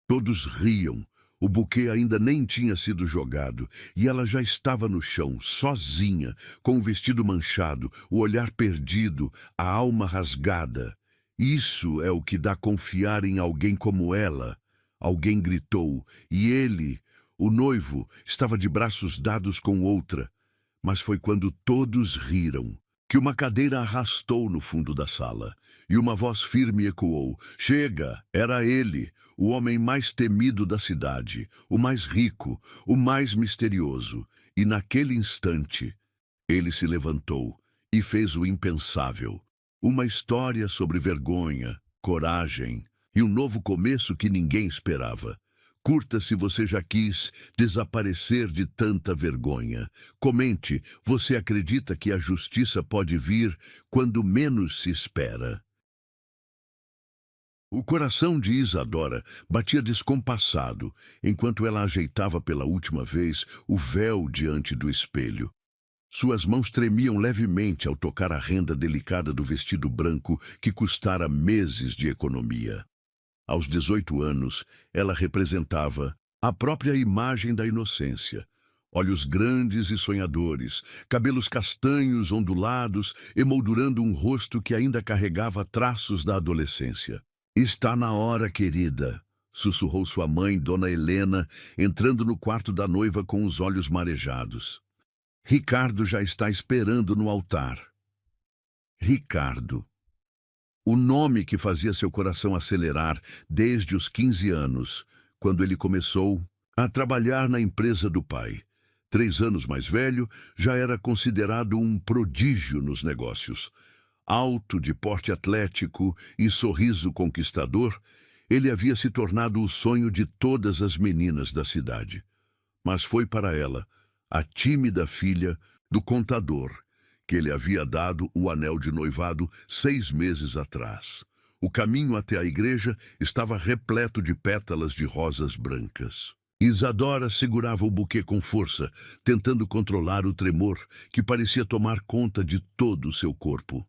Todos riam. O buquê ainda nem tinha sido jogado, e ela já estava no chão, sozinha, com o vestido manchado, o olhar perdido, a alma rasgada. Isso é o que dá confiar em alguém como ela. Alguém gritou, e ele, o noivo, estava de braços dados com outra. Mas foi quando todos riram que uma cadeira arrastou no fundo da sala, e uma voz firme ecoou: "Chega!" Era ele, o homem mais temido da cidade, o mais rico, o mais misterioso. E naquele instante, ele se levantou e fez o impensável. Uma história sobre vergonha, coragem e um novo começo que ninguém esperava. Curta se você já quis desaparecer de tanta vergonha. Comente, você acredita que a justiça pode vir quando menos se espera? O coração de Isadora batia descompassado enquanto ela ajeitava pela última vez o véu diante do espelho. Suas mãos tremiam levemente ao tocar a renda delicada do vestido branco que custara meses de economia. Aos 18 anos, ela representava a própria imagem da inocência. Olhos grandes e sonhadores, cabelos castanhos ondulados, emoldurando um rosto que ainda carregava traços da adolescência. "Está na hora, querida", sussurrou sua mãe, Dona Helena, entrando no quarto da noiva com os olhos marejados. "Ricardo já está esperando no altar." Ricardo. O nome que fazia seu coração acelerar desde os 15 anos, quando ele começou a trabalhar na empresa do pai. 3 anos mais velho, já era considerado um prodígio nos negócios. Alto, de porte atlético e sorriso conquistador, ele havia se tornado o sonho de todas as meninas da cidade. Mas foi para ela, a tímida filha do contador, que ele havia dado o anel de noivado 6 meses atrás. O caminho até a igreja estava repleto de pétalas de rosas brancas. Isadora segurava o buquê com força, tentando controlar o tremor que parecia tomar conta de todo o seu corpo.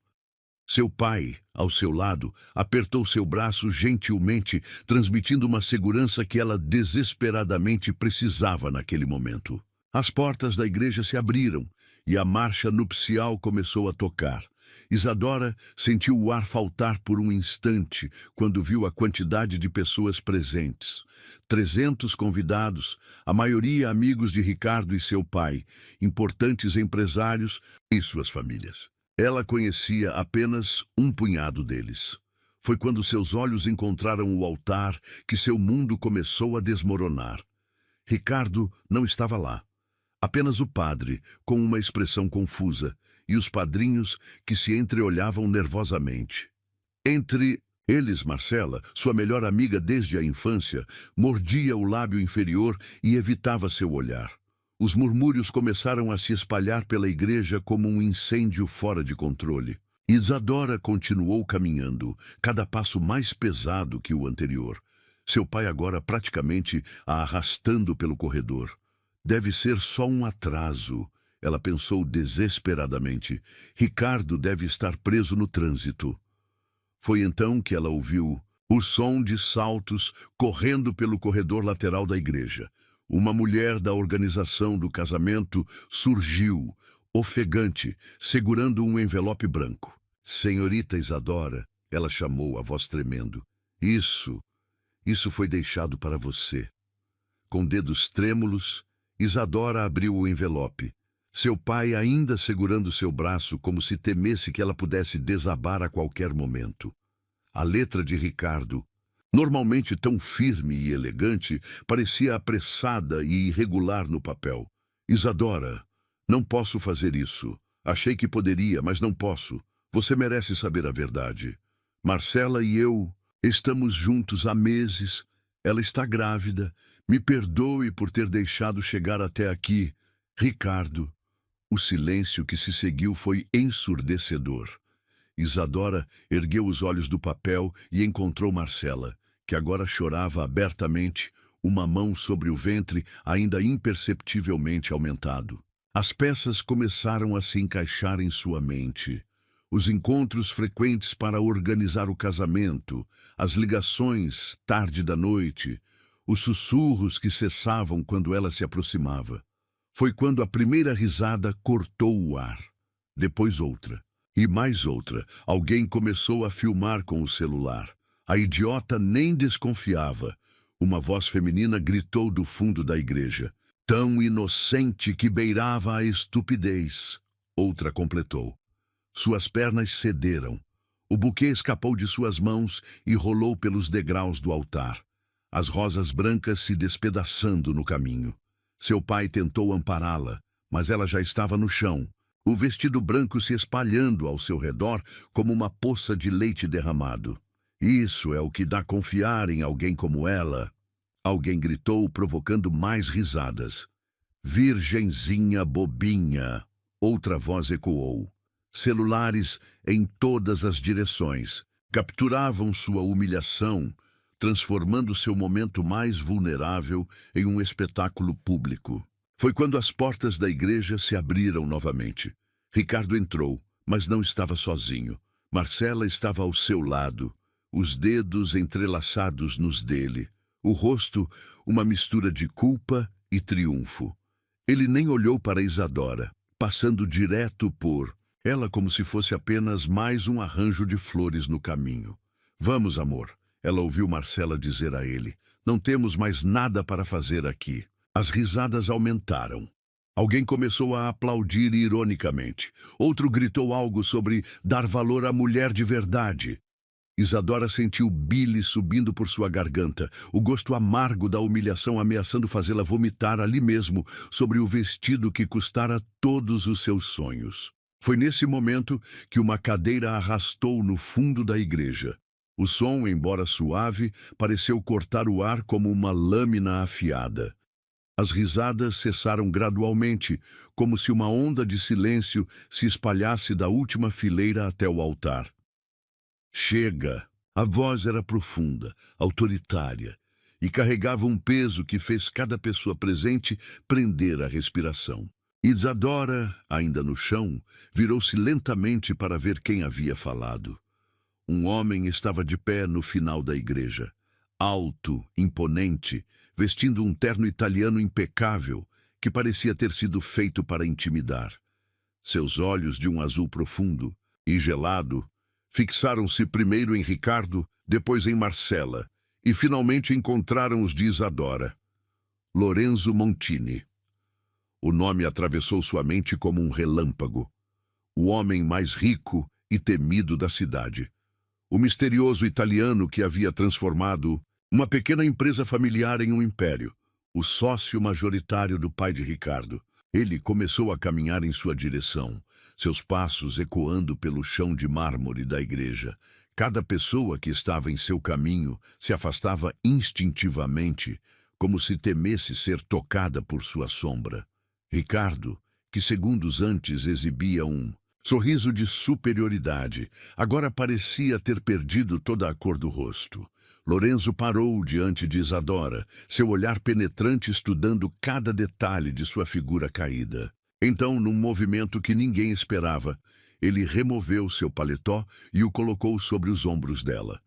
Seu pai, ao seu lado, apertou seu braço gentilmente, transmitindo uma segurança que ela desesperadamente precisava naquele momento. As portas da igreja se abriram e a marcha nupcial começou a tocar. Isadora sentiu o ar faltar por um instante quando viu a quantidade de pessoas presentes. 300 convidados, a maioria amigos de Ricardo e seu pai, importantes empresários e suas famílias. Ela conhecia apenas um punhado deles. Foi quando seus olhos encontraram o altar que seu mundo começou a desmoronar. Ricardo não estava lá. Apenas o padre, com uma expressão confusa, e os padrinhos que se entreolhavam nervosamente. Entre eles, Marcela, sua melhor amiga desde a infância, mordia o lábio inferior e evitava seu olhar. Os murmúrios começaram a se espalhar pela igreja como um incêndio fora de controle. Isadora continuou caminhando, cada passo mais pesado que o anterior. Seu pai agora praticamente a arrastando pelo corredor. Deve ser só um atraso, ela pensou desesperadamente. Ricardo deve estar preso no trânsito. Foi então que ela ouviu o som de saltos correndo pelo corredor lateral da igreja. Uma mulher da organização do casamento surgiu, ofegante, segurando um envelope branco. "Senhorita Isadora", ela chamou, a voz tremendo. Isso foi deixado para você." Com dedos trêmulos, Isadora abriu o envelope. Seu pai ainda segurando seu braço como se temesse que ela pudesse desabar a qualquer momento. A letra de Ricardo, normalmente tão firme e elegante, parecia apressada e irregular no papel. "Isadora, não posso fazer isso. Achei que poderia, mas não posso. Você merece saber a verdade. Marcela e eu estamos juntos há meses. Ela está grávida. Me perdoe por ter deixado chegar até aqui. Ricardo." O silêncio que se seguiu foi ensurdecedor. Isadora ergueu os olhos do papel e encontrou Marcela, que agora chorava abertamente, uma mão sobre o ventre ainda imperceptivelmente aumentado. As peças começaram a se encaixar em sua mente. Os encontros frequentes para organizar o casamento, as ligações tarde da noite, os sussurros que cessavam quando ela se aproximava. Foi quando a primeira risada cortou o ar. Depois outra. E mais outra. Alguém começou a filmar com o celular. A idiota nem desconfiava. Uma voz feminina gritou do fundo da igreja. Tão inocente que beirava a estupidez. Outra completou. Suas pernas cederam. O buquê escapou de suas mãos e rolou pelos degraus do altar. As rosas brancas se despedaçando no caminho. Seu pai tentou ampará-la, mas ela já estava no chão. O vestido branco se espalhando ao seu redor como uma poça de leite derramado. Isso é o que dá confiar em alguém como ela. Alguém gritou, provocando mais risadas. Virgenzinha bobinha. Outra voz ecoou. Celulares em todas as direções capturavam sua humilhação, transformando seu momento mais vulnerável em um espetáculo público. Foi quando as portas da igreja se abriram novamente. Ricardo entrou, mas não estava sozinho. Marcela estava ao seu lado, os dedos entrelaçados nos dele, o rosto uma mistura de culpa e triunfo. Ele nem olhou para Isadora, passando direto por ela como se fosse apenas mais um arranjo de flores no caminho. Vamos, amor, ela ouviu Marcela dizer a ele. Não temos mais nada para fazer aqui. As risadas aumentaram. Alguém começou a aplaudir ironicamente. Outro gritou algo sobre dar valor à mulher de verdade. Isadora sentiu bile subindo por sua garganta, o gosto amargo da humilhação ameaçando fazê-la vomitar ali mesmo, sobre o vestido que custara todos os seus sonhos. Foi nesse momento que uma cadeira arrastou no fundo da igreja. O som, embora suave, pareceu cortar o ar como uma lâmina afiada. As risadas cessaram gradualmente, como se uma onda de silêncio se espalhasse da última fileira até o altar. Chega! A voz era profunda, autoritária, e carregava um peso que fez cada pessoa presente prender a respiração. Isadora, ainda no chão, virou-se lentamente para ver quem havia falado. Um homem estava de pé no final da igreja, alto, imponente, vestindo um terno italiano impecável, que parecia ter sido feito para intimidar. Seus olhos, de um azul profundo e gelado, fixaram-se primeiro em Ricardo, depois em Marcela, e finalmente encontraram os de Isadora. Lorenzo Montini. O nome atravessou sua mente como um relâmpago. O homem mais rico e temido da cidade. O misterioso italiano que havia transformado uma pequena empresa familiar em um império. O sócio majoritário do pai de Ricardo. Ele começou a caminhar em sua direção, seus passos ecoando pelo chão de mármore da igreja. Cada pessoa que estava em seu caminho se afastava instintivamente, como se temesse ser tocada por sua sombra. Ricardo, que segundos antes exibia um sorriso de superioridade, agora parecia ter perdido toda a cor do rosto. Lorenzo parou diante de Isadora, seu olhar penetrante estudando cada detalhe de sua figura caída. Então, num movimento que ninguém esperava, ele removeu seu paletó e o colocou sobre os ombros dela.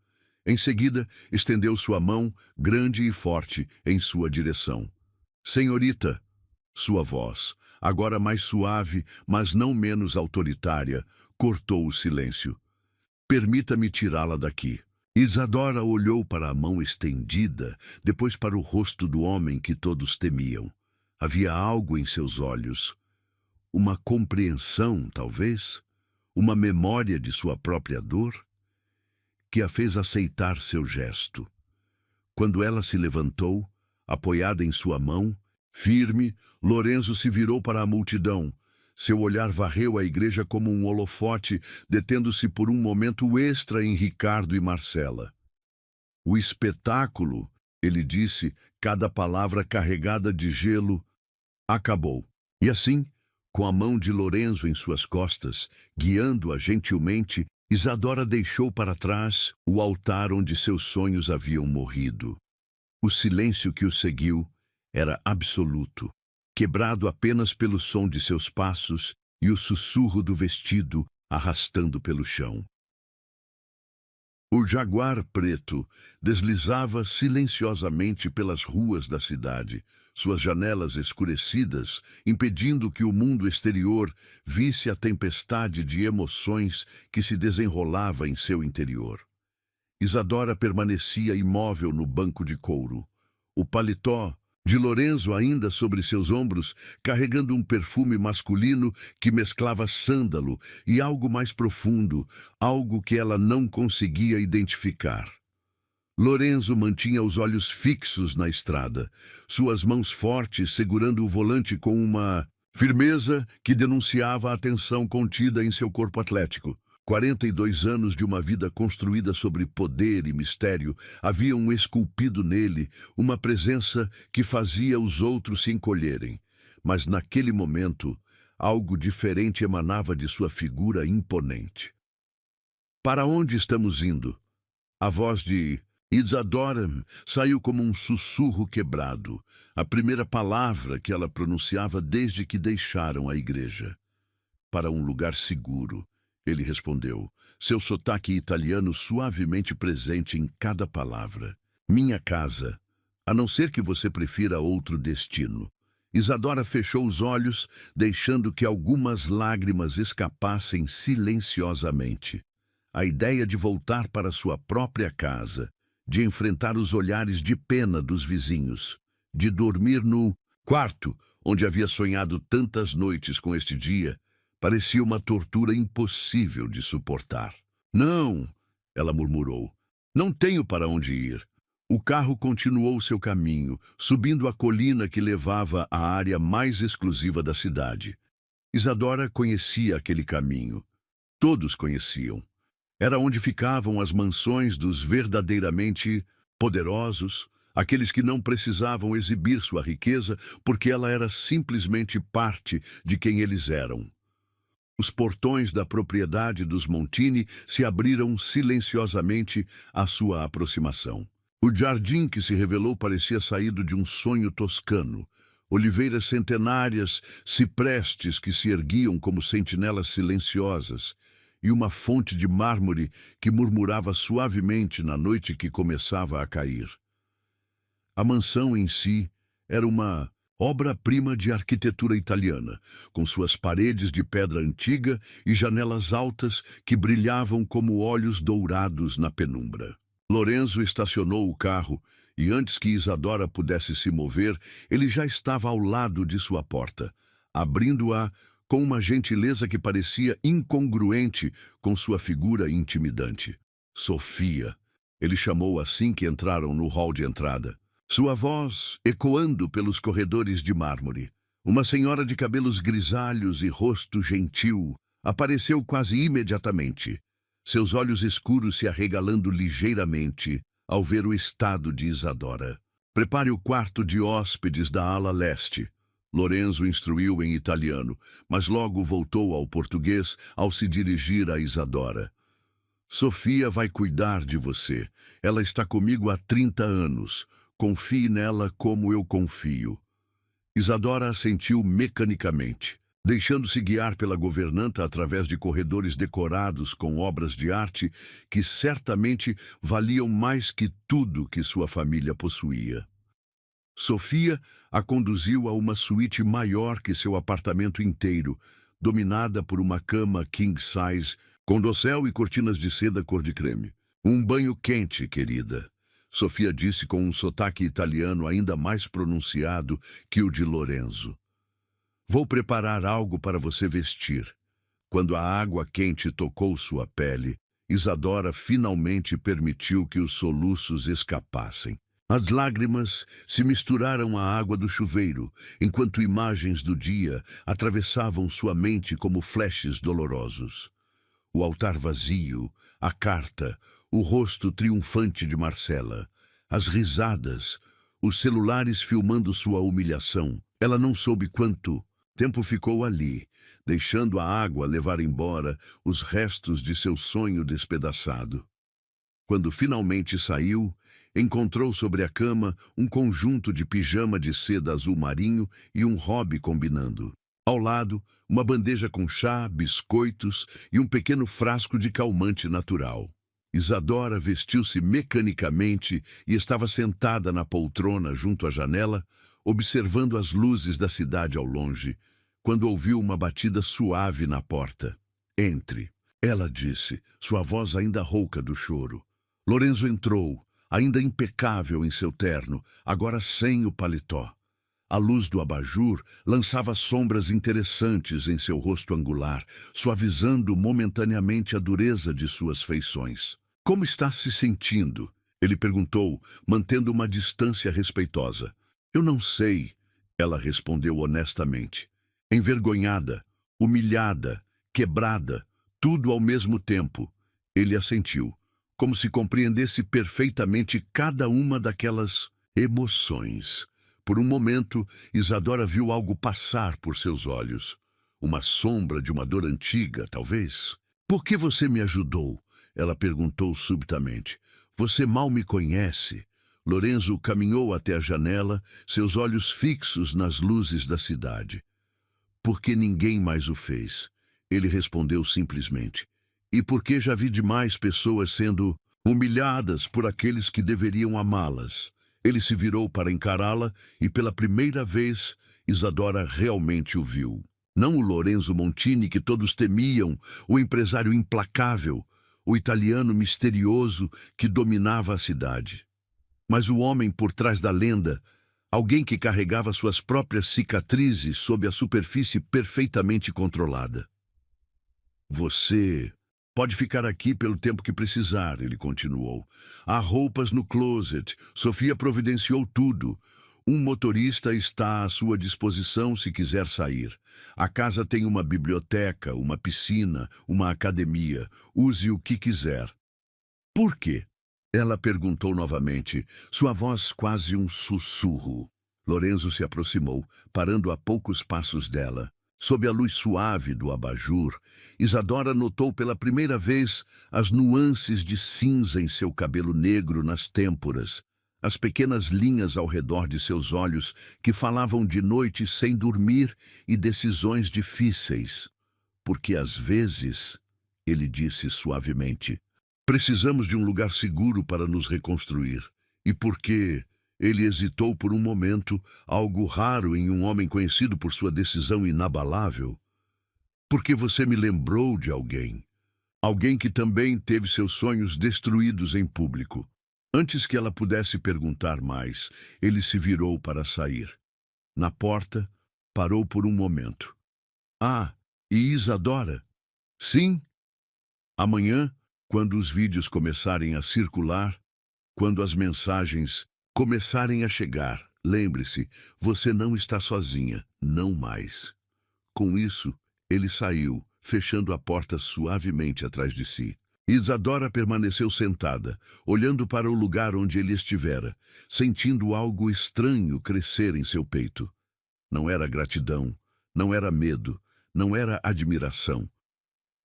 Em seguida, estendeu sua mão, grande e forte, em sua direção. Senhorita, sua voz, agora mais suave, mas não menos autoritária, cortou o silêncio. Permita-me tirá-la daqui. Isadora olhou para a mão estendida, depois para o rosto do homem que todos temiam. Havia algo em seus olhos. Uma compreensão, talvez, uma memória de sua própria dor, que a fez aceitar seu gesto. Quando ela se levantou, apoiada em sua mão, firme, Lorenzo se virou para a multidão. Seu olhar varreu a igreja como um holofote, detendo-se por um momento extra em Ricardo e Marcela. O espetáculo, ele disse, cada palavra carregada de gelo, acabou. E assim, com a mão de Lorenzo em suas costas, guiando-a gentilmente, Isadora deixou para trás o altar onde seus sonhos haviam morrido. O silêncio que o seguiu era absoluto, quebrado apenas pelo som de seus passos e o sussurro do vestido arrastando pelo chão. O jaguar preto deslizava silenciosamente pelas ruas da cidade, suas janelas escurecidas, impedindo que o mundo exterior visse a tempestade de emoções que se desenrolava em seu interior. Isadora permanecia imóvel no banco de couro. O paletó de Lorenzo ainda sobre seus ombros, carregando um perfume masculino que mesclava sândalo e algo mais profundo, algo que ela não conseguia identificar. Lorenzo mantinha os olhos fixos na estrada, suas mãos fortes segurando o volante com uma firmeza que denunciava a tensão contida em seu corpo atlético. 42 anos de uma vida construída sobre poder e mistério haviam esculpido nele uma presença que fazia os outros se encolherem. Mas naquele momento, algo diferente emanava de sua figura imponente. Para onde estamos indo? A voz de Isadora saiu como um sussurro quebrado, a primeira palavra que ela pronunciava desde que deixaram a igreja. Para um lugar seguro. Ele respondeu, seu sotaque italiano suavemente presente em cada palavra. Minha casa, a não ser que você prefira outro destino. Isadora fechou os olhos, deixando que algumas lágrimas escapassem silenciosamente. A ideia de voltar para sua própria casa, de enfrentar os olhares de pena dos vizinhos, de dormir no quarto onde havia sonhado tantas noites com este dia, parecia uma tortura impossível de suportar. Não, ela murmurou. Não tenho para onde ir. O carro continuou seu caminho, subindo a colina que levava à área mais exclusiva da cidade. Isadora conhecia aquele caminho. Todos conheciam. Era onde ficavam as mansões dos verdadeiramente poderosos, aqueles que não precisavam exibir sua riqueza porque ela era simplesmente parte de quem eles eram. Os portões da propriedade dos Montini se abriram silenciosamente à sua aproximação. O jardim que se revelou parecia saído de um sonho toscano. Oliveiras centenárias, ciprestes que se erguiam como sentinelas silenciosas, e uma fonte de mármore que murmurava suavemente na noite que começava a cair. A mansão em si era uma obra-prima de arquitetura italiana, com suas paredes de pedra antiga e janelas altas que brilhavam como olhos dourados na penumbra. Lorenzo estacionou o carro e, antes que Isadora pudesse se mover, ele já estava ao lado de sua porta, abrindo-a com uma gentileza que parecia incongruente com sua figura intimidante. Sofia, ele chamou assim que entraram no hall de entrada. Sua voz ecoando pelos corredores de mármore. Uma senhora de cabelos grisalhos e rosto gentil apareceu quase imediatamente, seus olhos escuros se arregalando ligeiramente ao ver o estado de Isadora. Prepare o quarto de hóspedes da ala leste. Lorenzo instruiu em italiano, mas logo voltou ao português ao se dirigir a Isadora. Sofia vai cuidar de você. Ela está comigo há 30 anos. Confie nela como eu confio. Isadora assentiu mecanicamente, deixando-se guiar pela governanta através de corredores decorados com obras de arte que certamente valiam mais que tudo que sua família possuía. Sofia a conduziu a uma suíte maior que seu apartamento inteiro, dominada por uma cama king size, com dossel e cortinas de seda cor de creme. Um banho quente, querida. Sofia disse com um sotaque italiano ainda mais pronunciado que o de Lorenzo. Vou preparar algo para você vestir. Quando a água quente tocou sua pele, Isadora finalmente permitiu que os soluços escapassem. As lágrimas se misturaram à água do chuveiro, enquanto imagens do dia atravessavam sua mente como flashes dolorosos. O altar vazio, a carta, o rosto triunfante de Marcela, as risadas, os celulares filmando sua humilhação. Ela não soube quanto tempo ficou ali, deixando a água levar embora os restos de seu sonho despedaçado. Quando finalmente saiu, encontrou sobre a cama um conjunto de pijama de seda azul marinho e um hobby combinando. Ao lado, uma bandeja com chá, biscoitos e um pequeno frasco de calmante natural. Isadora vestiu-se mecanicamente e estava sentada na poltrona junto à janela, observando as luzes da cidade ao longe, quando ouviu uma batida suave na porta. Entre, ela disse, sua voz ainda rouca do choro. Lorenzo entrou, ainda impecável em seu terno, agora sem o paletó. A luz do abajur lançava sombras interessantes em seu rosto angular, suavizando momentaneamente a dureza de suas feições. Como está se sentindo? Ele perguntou, mantendo uma distância respeitosa. Eu não sei, ela respondeu honestamente. Envergonhada, humilhada, quebrada, tudo ao mesmo tempo. Ele assentiu, como se compreendesse perfeitamente cada uma daquelas emoções. Por um momento, Isadora viu algo passar por seus olhos. Uma sombra de uma dor antiga, talvez. Por que você me ajudou? Ela perguntou subitamente. Você mal me conhece. Lorenzo caminhou até a janela, seus olhos fixos nas luzes da cidade. Porque ninguém mais o fez. Ele respondeu simplesmente. E porque já vi demais pessoas sendo humilhadas por aqueles que deveriam amá-las. Ele se virou para encará-la e, pela primeira vez, Isadora realmente o viu. Não o Lorenzo Montini que todos temiam, o empresário implacável, o italiano misterioso que dominava a cidade. Mas o homem por trás da lenda, alguém que carregava suas próprias cicatrizes sob a superfície perfeitamente controlada. Você pode ficar aqui pelo tempo que precisar, ele continuou. Há roupas no closet, Sofia providenciou tudo. Um motorista está à sua disposição se quiser sair. A casa tem uma biblioteca, uma piscina, uma academia. Use o que quiser. Por quê? Ela perguntou novamente, sua voz quase um sussurro. Lorenzo se aproximou, parando a poucos passos dela. Sob a luz suave do abajur, Isadora notou pela primeira vez as nuances de cinza em seu cabelo negro nas têmporas, as pequenas linhas ao redor de seus olhos que falavam de noites sem dormir e decisões difíceis. Porque às vezes, ele disse suavemente, precisamos de um lugar seguro para nos reconstruir. E porque ele hesitou por um momento, algo raro em um homem conhecido por sua decisão inabalável. Porque você me lembrou de alguém. Alguém que também teve seus sonhos destruídos em público. Antes que ela pudesse perguntar mais, ele se virou para sair. Na porta, parou por um momento. Ah, e Isadora? Sim. Amanhã, quando os vídeos começarem a circular, quando as mensagens começarem a chegar, lembre-se, você não está sozinha, não mais. Com isso, ele saiu, fechando a porta suavemente atrás de si. Isadora permaneceu sentada, olhando para o lugar onde ele estivera, sentindo algo estranho crescer em seu peito. Não era gratidão, não era medo, não era admiração.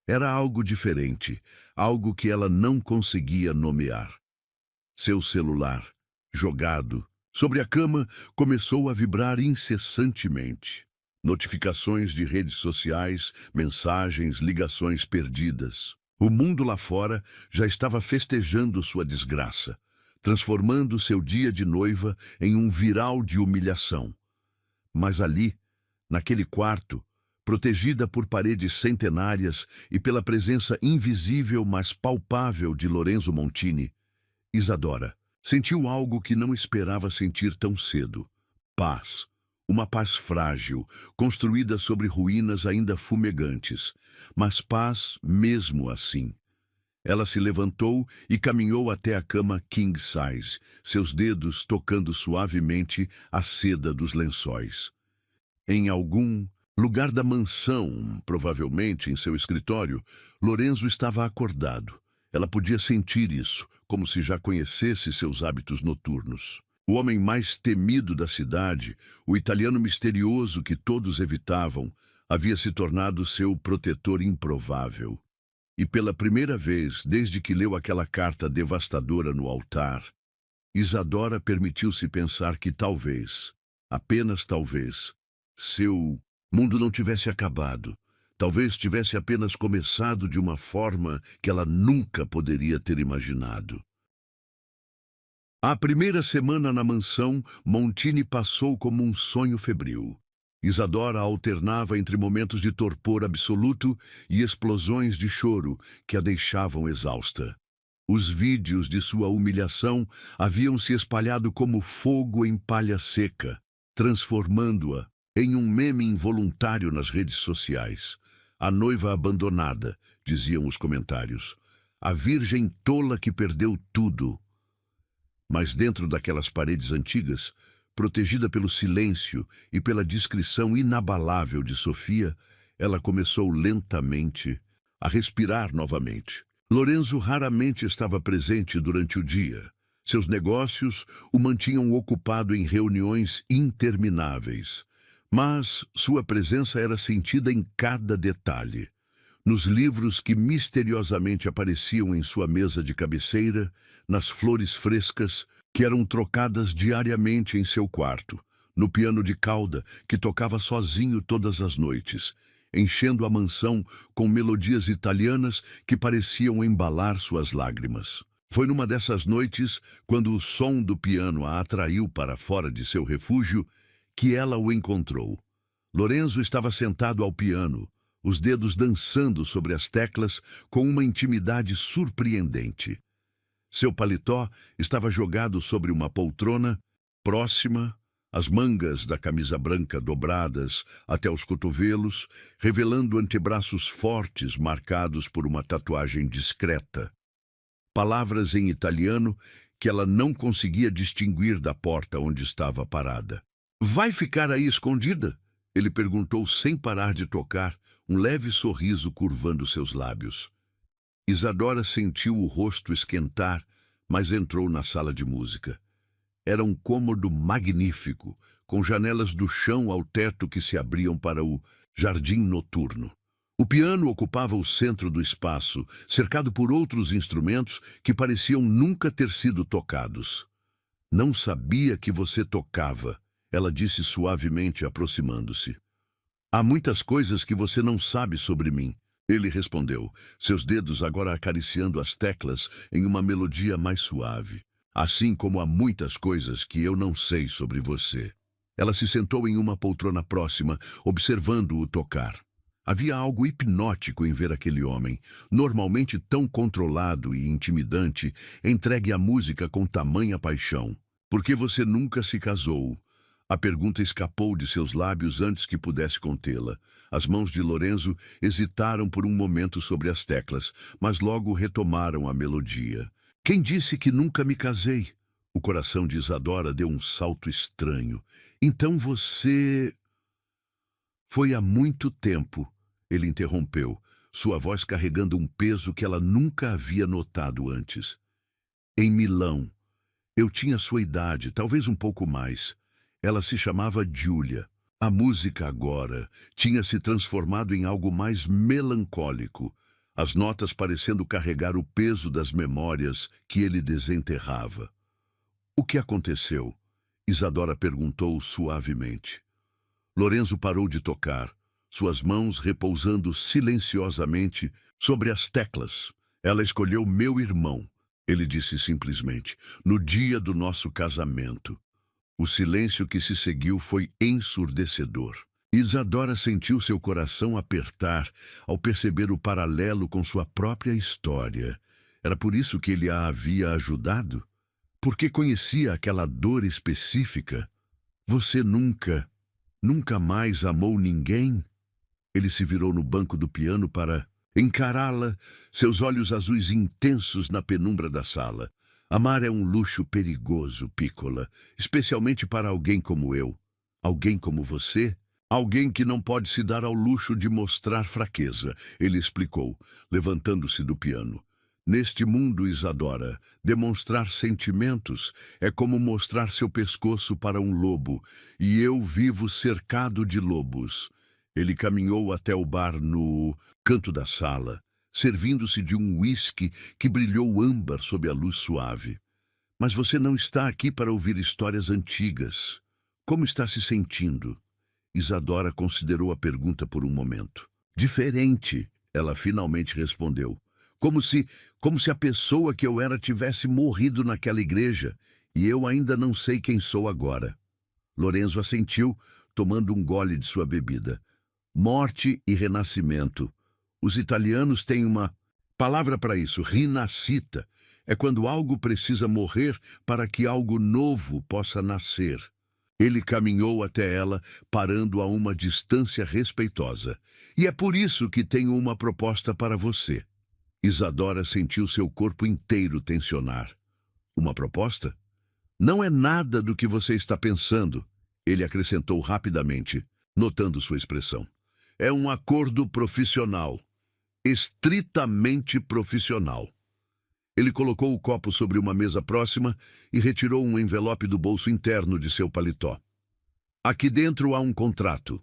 Era algo diferente, algo que ela não conseguia nomear. Seu celular, jogado sobre a cama, começou a vibrar incessantemente. Notificações de redes sociais, mensagens, ligações perdidas. O mundo lá fora já estava festejando sua desgraça, transformando seu dia de noiva em um viral de humilhação. Mas ali, naquele quarto, protegida por paredes centenárias e pela presença invisível mas palpável de Lorenzo Montini, Isadora sentiu algo que não esperava sentir tão cedo. Paz. Uma paz frágil, construída sobre ruínas ainda fumegantes, mas paz mesmo assim. Ela se levantou e caminhou até a cama king size, seus dedos tocando suavemente a seda dos lençóis. Em algum lugar da mansão, provavelmente em seu escritório, Lorenzo estava acordado. Ela podia sentir isso, como se já conhecesse seus hábitos noturnos. O homem mais temido da cidade, o italiano misterioso que todos evitavam, havia se tornado seu protetor improvável. E pela primeira vez, desde que leu aquela carta devastadora no altar, Isadora permitiu-se pensar que talvez, apenas talvez, seu mundo não tivesse acabado. Talvez tivesse apenas começado de uma forma que ela nunca poderia ter imaginado. A primeira semana na mansão, Montini passou como um sonho febril. Isadora alternava entre momentos de torpor absoluto e explosões de choro que a deixavam exausta. Os vídeos de sua humilhação haviam se espalhado como fogo em palha seca, transformando-a em um meme involuntário nas redes sociais. A noiva abandonada, diziam os comentários. A virgem tola que perdeu tudo. Mas dentro daquelas paredes antigas, protegida pelo silêncio e pela discrição inabalável de Sofia, ela começou lentamente a respirar novamente. Lorenzo raramente estava presente durante o dia. Seus negócios o mantinham ocupado em reuniões intermináveis. Mas sua presença era sentida em cada detalhe. Nos livros que misteriosamente apareciam em sua mesa de cabeceira, nas flores frescas que eram trocadas diariamente em seu quarto, no piano de cauda que tocava sozinho todas as noites, enchendo a mansão com melodias italianas que pareciam embalar suas lágrimas. Foi numa dessas noites, quando o som do piano a atraiu para fora de seu refúgio, que ela o encontrou. Lorenzo estava sentado ao piano, os dedos dançando sobre as teclas com uma intimidade surpreendente. Seu paletó estava jogado sobre uma poltrona próxima, as mangas da camisa branca dobradas até os cotovelos, revelando antebraços fortes marcados por uma tatuagem discreta. Palavras em italiano que ela não conseguia distinguir da porta onde estava parada. "Vai ficar aí escondida?" Ele perguntou sem parar de tocar, um leve sorriso curvando seus lábios. Isadora sentiu o rosto esquentar, mas entrou na sala de música. Era um cômodo magnífico, com janelas do chão ao teto que se abriam para o jardim noturno. O piano ocupava o centro do espaço, cercado por outros instrumentos que pareciam nunca ter sido tocados. "Não sabia que você tocava", ela disse suavemente, aproximando-se. "Há muitas coisas que você não sabe sobre mim", ele respondeu, seus dedos agora acariciando as teclas em uma melodia mais suave. "Assim como há muitas coisas que eu não sei sobre você." Ela se sentou em uma poltrona próxima, observando-o tocar. Havia algo hipnótico em ver aquele homem, normalmente tão controlado e intimidante, entregue à música com tamanha paixão. "Por que você nunca se casou?" A pergunta escapou de seus lábios antes que pudesse contê-la. As mãos de Lorenzo hesitaram por um momento sobre as teclas, mas logo retomaram a melodia. "Quem disse que nunca me casei?" O coração de Isadora deu um salto estranho. "Então você..." "Foi há muito tempo", ele interrompeu, sua voz carregando um peso que ela nunca havia notado antes. "Em Milão. Eu tinha sua idade, talvez um pouco mais. Ela se chamava Giulia. A música agora tinha se transformado em algo mais melancólico, as notas parecendo carregar o peso das memórias que ele desenterrava. "O que aconteceu?" Isadora perguntou suavemente. Lorenzo parou de tocar, suas mãos repousando silenciosamente sobre as teclas. "Ela escolheu meu irmão", ele disse simplesmente, "no dia do nosso casamento." O silêncio que se seguiu foi ensurdecedor. Isadora sentiu seu coração apertar ao perceber o paralelo com sua própria história. Era por isso que ele a havia ajudado? Porque conhecia aquela dor específica? "Você nunca mais amou ninguém?" Ele se virou no banco do piano para encará-la, seus olhos azuis intensos na penumbra da sala. "Amar é um luxo perigoso, Piccola, especialmente para alguém como eu. Alguém como você? Alguém que não pode se dar ao luxo de mostrar fraqueza", ele explicou, levantando-se do piano. "Neste mundo, Isadora, demonstrar sentimentos é como mostrar seu pescoço para um lobo, e eu vivo cercado de lobos." Ele caminhou até o bar no canto da sala, servindo-se de um uísque que brilhou âmbar sob a luz suave. "Mas você não está aqui para ouvir histórias antigas. Como está se sentindo?" Isadora considerou a pergunta por um momento. Diferente, ela finalmente respondeu. Como se a pessoa que eu era tivesse morrido naquela igreja, e eu ainda não sei quem sou agora. Lorenzo assentiu, tomando um gole de sua bebida. Morte e renascimento. Os italianos têm uma palavra para isso, rinascita. É quando algo precisa morrer para que algo novo possa nascer. Ele caminhou até ela, parando a uma distância respeitosa. E é por isso que tenho uma proposta para você. Isadora sentiu seu corpo inteiro tensionar. Uma proposta? Não é nada do que você está pensando, ele acrescentou rapidamente, notando sua expressão. É um acordo profissional. Estritamente profissional. Ele colocou o copo sobre uma mesa próxima e retirou um envelope do bolso interno de seu paletó. Aqui dentro há um contrato.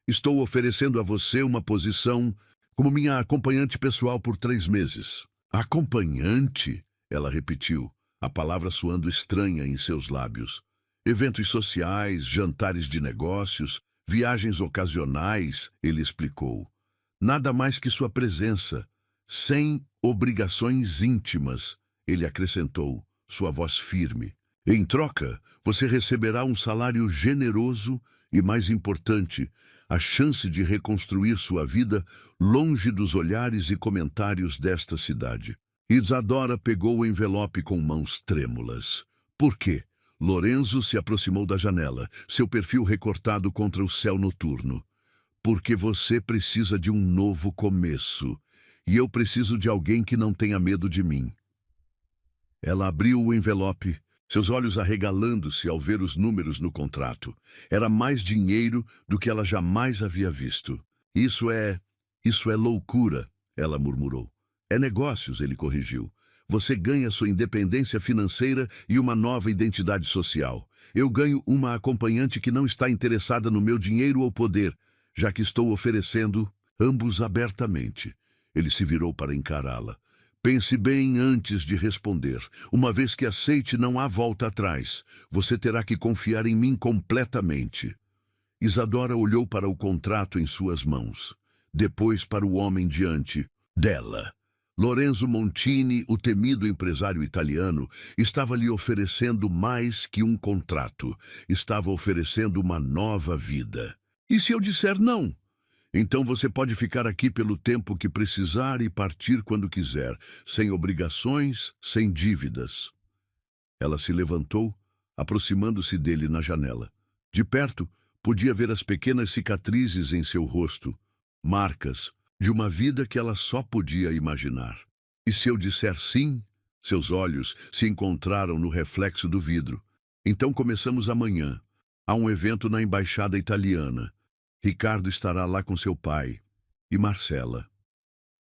Estou oferecendo a você uma posição como minha acompanhante pessoal por 3 meses. Acompanhante? Ela repetiu, a palavra soando estranha em seus lábios. Eventos sociais, jantares de negócios, viagens ocasionais, ele explicou. Nada mais que sua presença, sem obrigações íntimas, ele acrescentou, sua voz firme. Em troca, você receberá um salário generoso e, mais importante, a chance de reconstruir sua vida longe dos olhares e comentários desta cidade. Isadora pegou o envelope com mãos trêmulas. Por quê? Lorenzo se aproximou da janela, seu perfil recortado contra o céu noturno. Porque você precisa de um novo começo. E eu preciso de alguém que não tenha medo de mim. Ela abriu o envelope, seus olhos arregalando-se ao ver os números no contrato. Era mais dinheiro do que ela jamais havia visto. Isso é loucura, ela murmurou. É negócios, ele corrigiu. Você ganha sua independência financeira e uma nova identidade social. Eu ganho uma acompanhante que não está interessada no meu dinheiro ou poder, já que estou oferecendo ambos abertamente. Ele se virou para encará-la. Pense bem antes de responder. Uma vez que aceite, não há volta atrás. Você terá que confiar em mim completamente. Isadora olhou para o contrato em suas mãos. Depois para o homem diante dela. Lorenzo Montini, o temido empresário italiano, estava lhe oferecendo mais que um contrato. Estava oferecendo uma nova vida. E se eu disser não? Então você pode ficar aqui pelo tempo que precisar e partir quando quiser, sem obrigações, sem dívidas. Ela se levantou, aproximando-se dele na janela. De perto, podia ver as pequenas cicatrizes em seu rosto, marcas de uma vida que ela só podia imaginar. E se eu disser sim? Seus olhos se encontraram no reflexo do vidro. Então começamos amanhã. Há um evento na embaixada italiana. Ricardo estará lá com seu pai. E Marcela.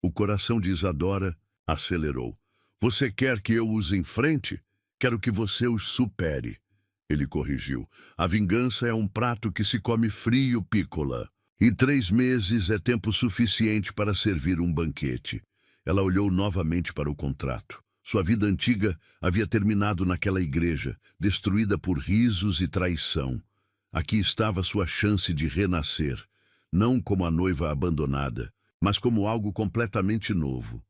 O coração de Isadora acelerou. Você quer que eu os enfrente? Quero que você os supere. Ele corrigiu. A vingança é um prato que se come frio, Piccola. E 3 meses é tempo suficiente para servir um banquete. Ela olhou novamente para o contrato. Sua vida antiga havia terminado naquela igreja, destruída por risos e traição. Aqui estava sua chance de renascer, não como a noiva abandonada, mas como algo completamente novo.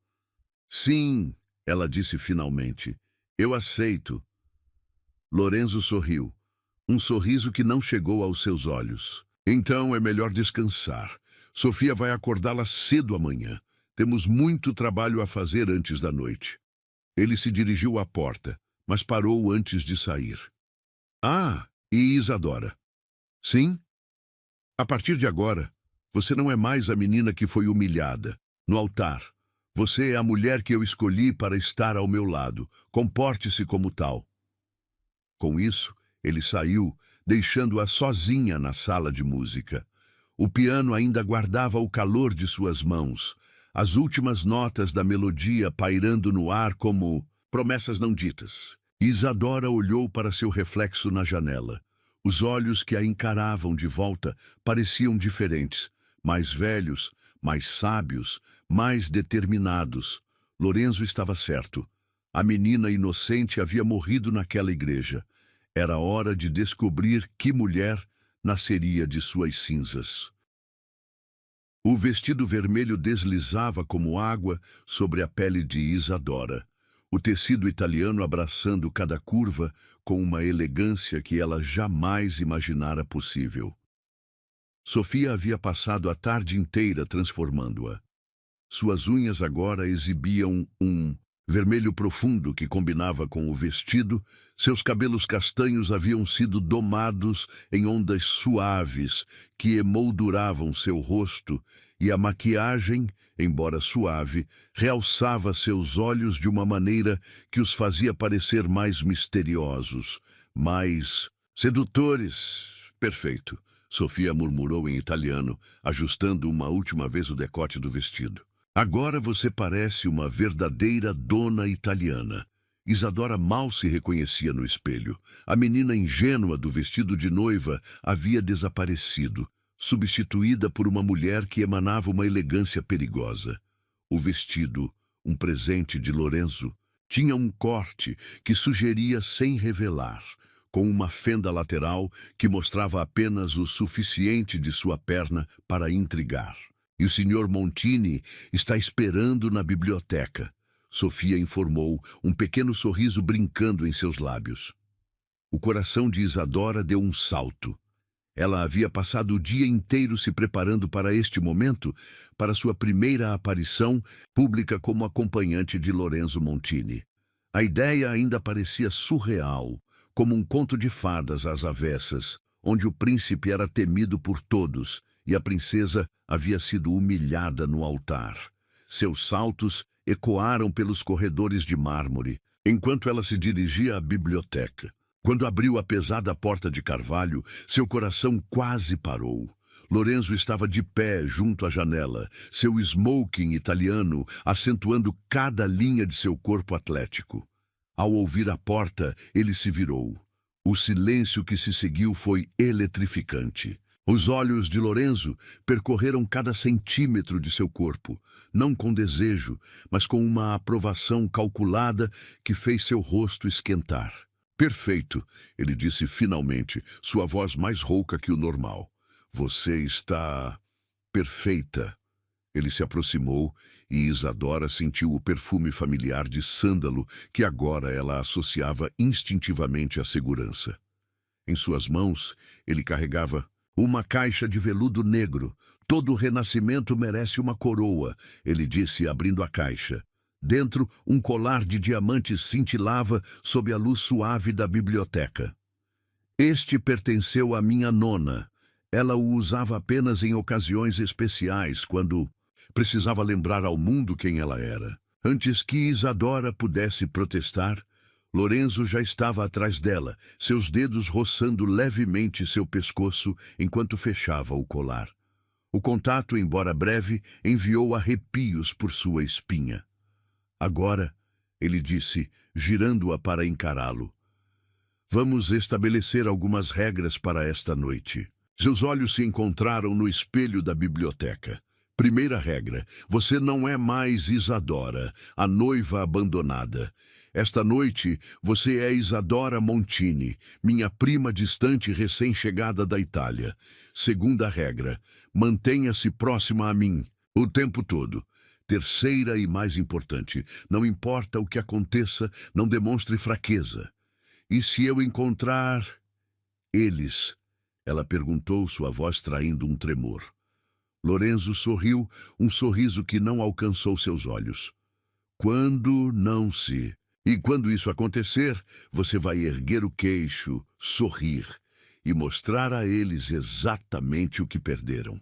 Sim, ela disse finalmente, eu aceito. Lorenzo sorriu, um sorriso que não chegou aos seus olhos. Então é melhor descansar. Sofia vai acordá-la cedo amanhã. Temos muito trabalho a fazer antes da noite. Ele se dirigiu à porta, mas parou antes de sair. Ah, e Isadora? Sim? A partir de agora, você não é mais a menina que foi humilhada no altar. Você é a mulher que eu escolhi para estar ao meu lado. Comporte-se como tal. Com isso, ele saiu, deixando-a sozinha na sala de música. O piano ainda guardava o calor de suas mãos, as últimas notas da melodia pairando no ar como promessas não ditas. Isadora olhou para seu reflexo na janela. Os olhos que a encaravam de volta pareciam diferentes, mais velhos, mais sábios, mais determinados. Lorenzo estava certo. A menina inocente havia morrido naquela igreja. Era hora de descobrir que mulher nasceria de suas cinzas. O vestido vermelho deslizava como água sobre a pele de Isadora, o tecido italiano abraçando cada curva com uma elegância que ela jamais imaginara possível. Sofia havia passado a tarde inteira transformando-a. Suas unhas agora exibiam um vermelho profundo que combinava com o vestido, seus cabelos castanhos haviam sido domados em ondas suaves que emolduravam seu rosto, e a maquiagem, embora suave, realçava seus olhos de uma maneira que os fazia parecer mais misteriosos, mais sedutores. Perfeito, Sofia murmurou em italiano, ajustando uma última vez o decote do vestido. Agora você parece uma verdadeira dona italiana. Isadora mal se reconhecia no espelho. A menina ingênua do vestido de noiva havia desaparecido, substituída por uma mulher que emanava uma elegância perigosa. O vestido, um presente de Lorenzo, tinha um corte que sugeria sem revelar, com uma fenda lateral que mostrava apenas o suficiente de sua perna para intrigar. E o Sr. Montini está esperando na biblioteca, Sofia informou, um pequeno sorriso brincando em seus lábios. O coração de Isadora deu um salto. Ela havia passado o dia inteiro se preparando para este momento, para sua primeira aparição pública como acompanhante de Lorenzo Montini. A ideia ainda parecia surreal, como um conto de fadas às avessas, onde o príncipe era temido por todos e a princesa havia sido humilhada no altar. Seus saltos ecoaram pelos corredores de mármore, enquanto ela se dirigia à biblioteca. Quando abriu a pesada porta de carvalho, seu coração quase parou. Lorenzo estava de pé junto à janela, seu smoking italiano acentuando cada linha de seu corpo atlético. Ao ouvir a porta, ele se virou. O silêncio que se seguiu foi eletrificante. Os olhos de Lorenzo percorreram cada centímetro de seu corpo, não com desejo, mas com uma aprovação calculada que fez seu rosto esquentar. Perfeito, ele disse finalmente, sua voz mais rouca que o normal. Você está perfeita. Ele se aproximou e Isadora sentiu o perfume familiar de sândalo que agora ela associava instintivamente à segurança. Em suas mãos, ele carregava uma caixa de veludo negro. Todo renascimento merece uma coroa, ele disse, abrindo a caixa. Dentro, um colar de diamantes cintilava sob a luz suave da biblioteca. Este pertenceu à minha nona. Ela o usava apenas em ocasiões especiais, quando precisava lembrar ao mundo quem ela era. Antes que Isadora pudesse protestar, Lorenzo já estava atrás dela, seus dedos roçando levemente seu pescoço enquanto fechava o colar. O contato, embora breve, enviou arrepios por sua espinha. Agora, ele disse, girando-a para encará-lo, vamos estabelecer algumas regras para esta noite. Seus olhos se encontraram no espelho da biblioteca. Primeira regra, você não é mais Isadora, a noiva abandonada. Esta noite, você é Isadora Montini, minha prima distante recém-chegada da Itália. Segunda regra, mantenha-se próxima a mim, o tempo todo. Terceira e mais importante, não importa o que aconteça, não demonstre fraqueza. E se eu encontrar eles? Ela perguntou, sua voz traindo um tremor. Lorenzo sorriu, um sorriso que não alcançou seus olhos. Quando não se... E quando isso acontecer, você vai erguer o queixo, sorrir e mostrar a eles exatamente o que perderam.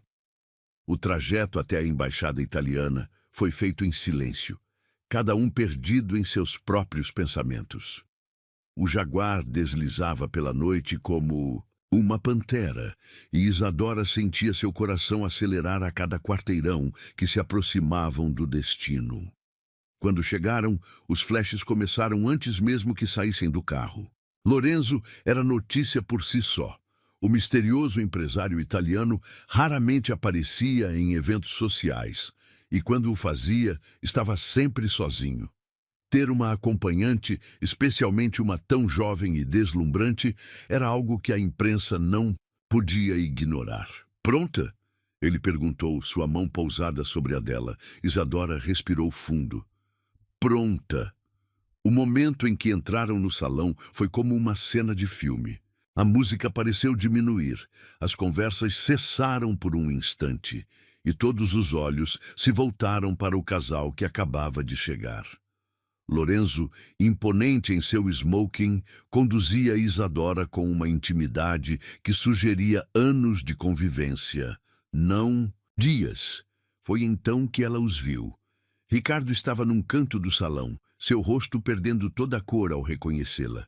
O trajeto até a embaixada italiana foi feito em silêncio, cada um perdido em seus próprios pensamentos. O jaguar deslizava pela noite como uma pantera, e Isadora sentia seu coração acelerar a cada quarteirão que se aproximavam do destino. Quando chegaram, os flashes começaram antes mesmo que saíssem do carro. Lorenzo era notícia por si só. O misterioso empresário italiano raramente aparecia em eventos sociais, e quando o fazia, estava sempre sozinho. Ter uma acompanhante, especialmente uma tão jovem e deslumbrante, era algo que a imprensa não podia ignorar. Pronta? Ele perguntou, sua mão pousada sobre a dela. Isadora respirou fundo. Pronta! O momento em que entraram no salão foi como uma cena de filme. A música pareceu diminuir, as conversas cessaram por um instante, e todos os olhos se voltaram para o casal que acabava de chegar. Lorenzo, imponente em seu smoking, conduzia Isadora com uma intimidade que sugeria anos de convivência, não dias. Foi então que ela os viu. Ricardo estava num canto do salão, seu rosto perdendo toda a cor ao reconhecê-la.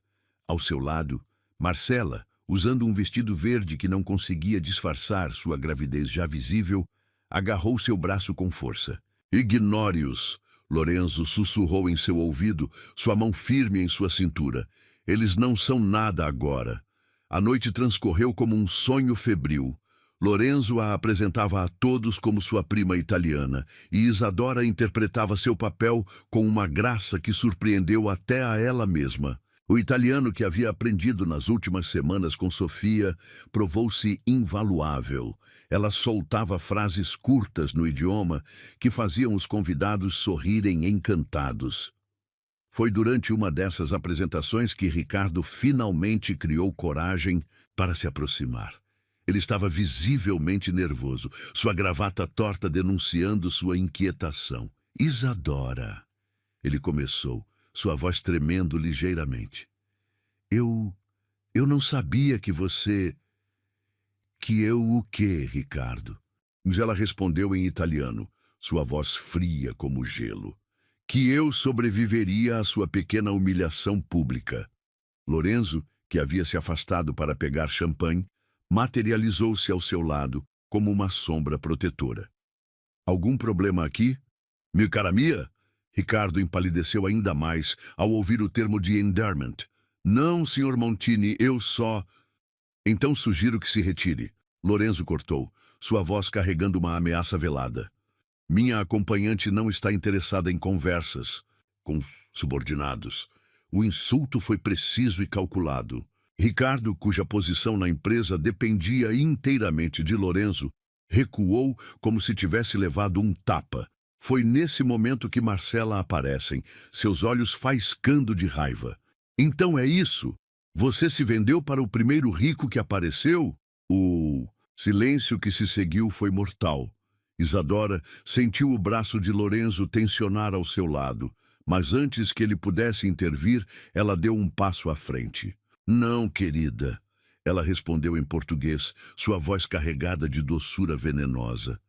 Ao seu lado, Marcela, usando um vestido verde que não conseguia disfarçar sua gravidez já visível, agarrou seu braço com força. Ignore-os! Lorenzo sussurrou em seu ouvido, sua mão firme em sua cintura. Eles não são nada agora. A noite transcorreu como um sonho febril. Lorenzo a apresentava a todos como sua prima italiana, e Isadora interpretava seu papel com uma graça que surpreendeu até a ela mesma. O italiano que havia aprendido nas últimas semanas com Sofia provou-se invaluável. Ela soltava frases curtas no idioma que faziam os convidados sorrirem encantados. Foi durante uma dessas apresentações que Ricardo finalmente criou coragem para se aproximar. Ele estava visivelmente nervoso, sua gravata torta denunciando sua inquietação. Isadora, ele começou, sua voz tremendo ligeiramente. Eu não sabia que você... Que eu o quê, Ricardo? Mas ela respondeu em italiano, sua voz fria como gelo. Que eu sobreviveria à sua pequena humilhação pública. Lorenzo, que havia se afastado para pegar champanhe, materializou-se ao seu lado como uma sombra protetora. Algum problema aqui? Meu cara mia? Ricardo empalideceu ainda mais ao ouvir o termo de endearment. Não, Sr. Montini, eu só... Então sugiro que se retire. Lorenzo cortou, sua voz carregando uma ameaça velada. Minha acompanhante não está interessada em conversas com subordinados. O insulto foi preciso e calculado. Ricardo, cuja posição na empresa dependia inteiramente de Lorenzo, recuou como se tivesse levado um tapa. Foi nesse momento que Marcela aparecem, seus olhos faiscando de raiva. Então é isso? Você se vendeu para o primeiro rico que apareceu? O silêncio que se seguiu foi mortal. Isadora sentiu o braço de Lorenzo tensionar ao seu lado, mas antes que ele pudesse intervir, ela deu um passo à frente. Não, querida, ela respondeu em português, sua voz carregada de doçura venenosa.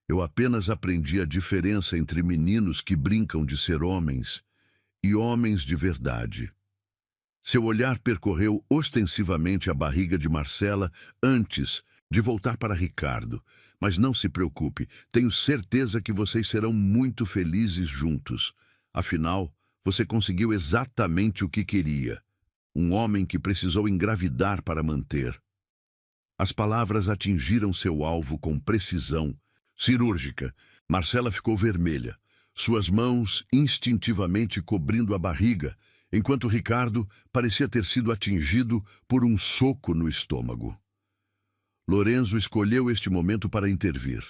Eu apenas aprendi a diferença entre meninos que brincam de ser homens e homens de verdade. Seu olhar percorreu ostensivamente a barriga de Marcela antes de voltar para Ricardo. Mas não se preocupe, tenho certeza que vocês serão muito felizes juntos. Afinal, você conseguiu exatamente o que queria. Um homem que precisou engravidar para manter. As palavras atingiram seu alvo com precisão cirúrgica. Marcela ficou vermelha, suas mãos instintivamente cobrindo a barriga, enquanto Ricardo parecia ter sido atingido por um soco no estômago. Lorenzo escolheu este momento para intervir.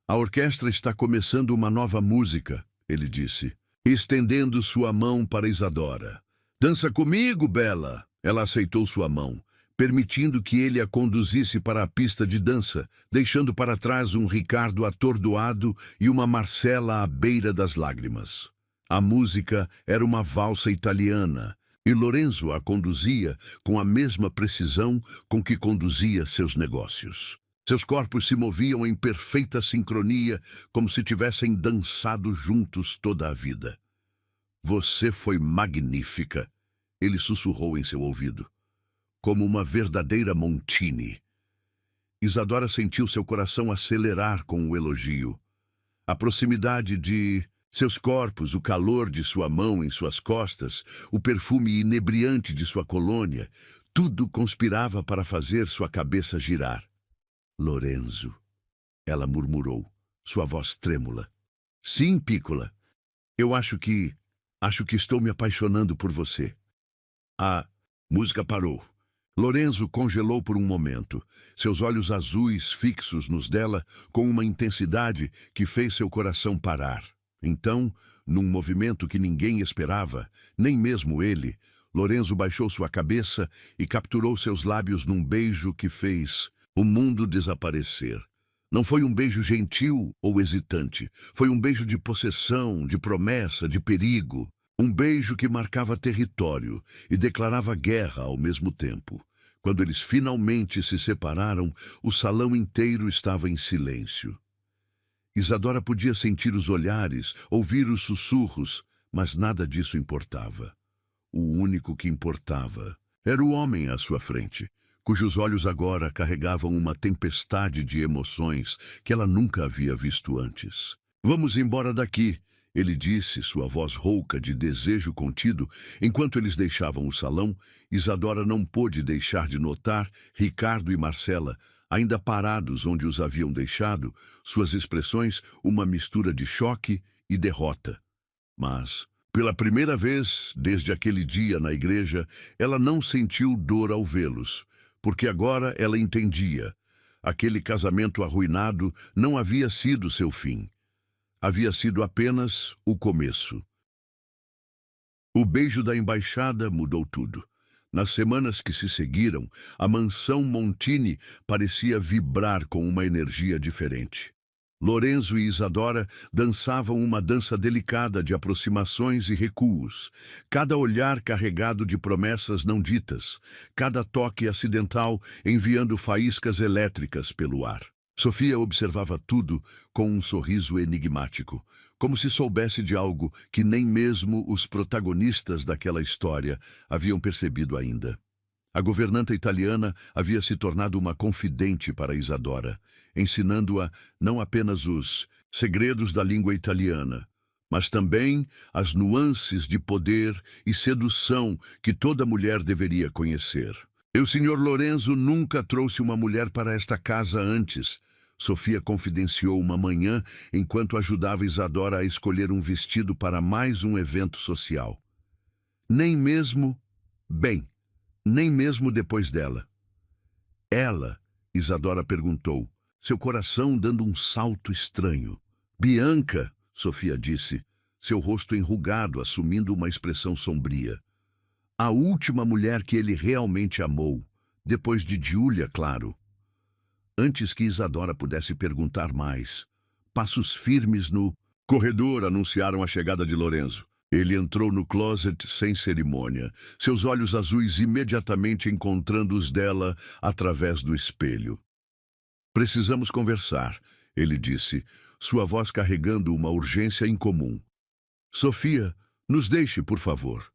A orquestra está começando uma nova música, ele disse, estendendo sua mão para Isadora. Dança comigo, Bela! Ela aceitou sua mão, permitindo que ele a conduzisse para a pista de dança, deixando para trás um Ricardo atordoado e uma Marcela à beira das lágrimas. A música era uma valsa italiana, e Lorenzo a conduzia com a mesma precisão com que conduzia seus negócios. Seus corpos se moviam em perfeita sincronia, como se tivessem dançado juntos toda a vida. Você foi magnífica, ele sussurrou em seu ouvido, como uma verdadeira Montini. Isadora sentiu seu coração acelerar com o elogio. A proximidade de seus corpos, o calor de sua mão em suas costas, o perfume inebriante de sua colônia, tudo conspirava para fazer sua cabeça girar. Lorenzo, ela murmurou, sua voz trêmula. Sim, Piccola, eu acho que estou me apaixonando por você. A música parou. Lorenzo congelou por um momento, seus olhos azuis fixos nos dela com uma intensidade que fez seu coração parar. Então, num movimento que ninguém esperava, nem mesmo ele, Lorenzo baixou sua cabeça e capturou seus lábios num beijo que fez o mundo desaparecer. Não foi um beijo gentil ou hesitante, foi um beijo de possessão, de promessa, de perigo. Um beijo que marcava território e declarava guerra ao mesmo tempo. Quando eles finalmente se separaram, o salão inteiro estava em silêncio. Isadora podia sentir os olhares, ouvir os sussurros, mas nada disso importava. O único que importava era o homem à sua frente, cujos olhos agora carregavam uma tempestade de emoções que ela nunca havia visto antes. "Vamos embora daqui", ele disse, sua voz rouca de desejo contido. Enquanto eles deixavam o salão, Isadora não pôde deixar de notar Ricardo e Marcela, ainda parados onde os haviam deixado, suas expressões uma mistura de choque e derrota. Mas, pela primeira vez desde aquele dia na igreja, ela não sentiu dor ao vê-los, porque agora ela entendia. Aquele casamento arruinado não havia sido seu fim. Havia sido apenas o começo. O beijo da embaixada mudou tudo. Nas semanas que se seguiram, a mansão Montini parecia vibrar com uma energia diferente. Lorenzo e Isadora dançavam uma dança delicada de aproximações e recuos, cada olhar carregado de promessas não ditas, cada toque acidental enviando faíscas elétricas pelo ar. Sofia observava tudo com um sorriso enigmático, como se soubesse de algo que nem mesmo os protagonistas daquela história haviam percebido ainda. A governanta italiana havia se tornado uma confidente para Isadora, ensinando-a não apenas os segredos da língua italiana, mas também as nuances de poder e sedução que toda mulher deveria conhecer. "O Sr. Lorenzo nunca trouxe uma mulher para esta casa antes", Sofia confidenciou uma manhã enquanto ajudava Isadora a escolher um vestido para mais um evento social. Nem mesmo depois dela. "Ela", Isadora perguntou, seu coração dando um salto estranho. "Bianca", Sofia disse, seu rosto enrugado assumindo uma expressão sombria. "A última mulher que ele realmente amou, depois de Giulia, claro." Antes que Isadora pudesse perguntar mais, passos firmes no corredor anunciaram a chegada de Lorenzo. Ele entrou no closet sem cerimônia, seus olhos azuis imediatamente encontrando os dela através do espelho. "Precisamos conversar", ele disse, sua voz carregando uma urgência incomum. "Sofia, nos deixe, por favor."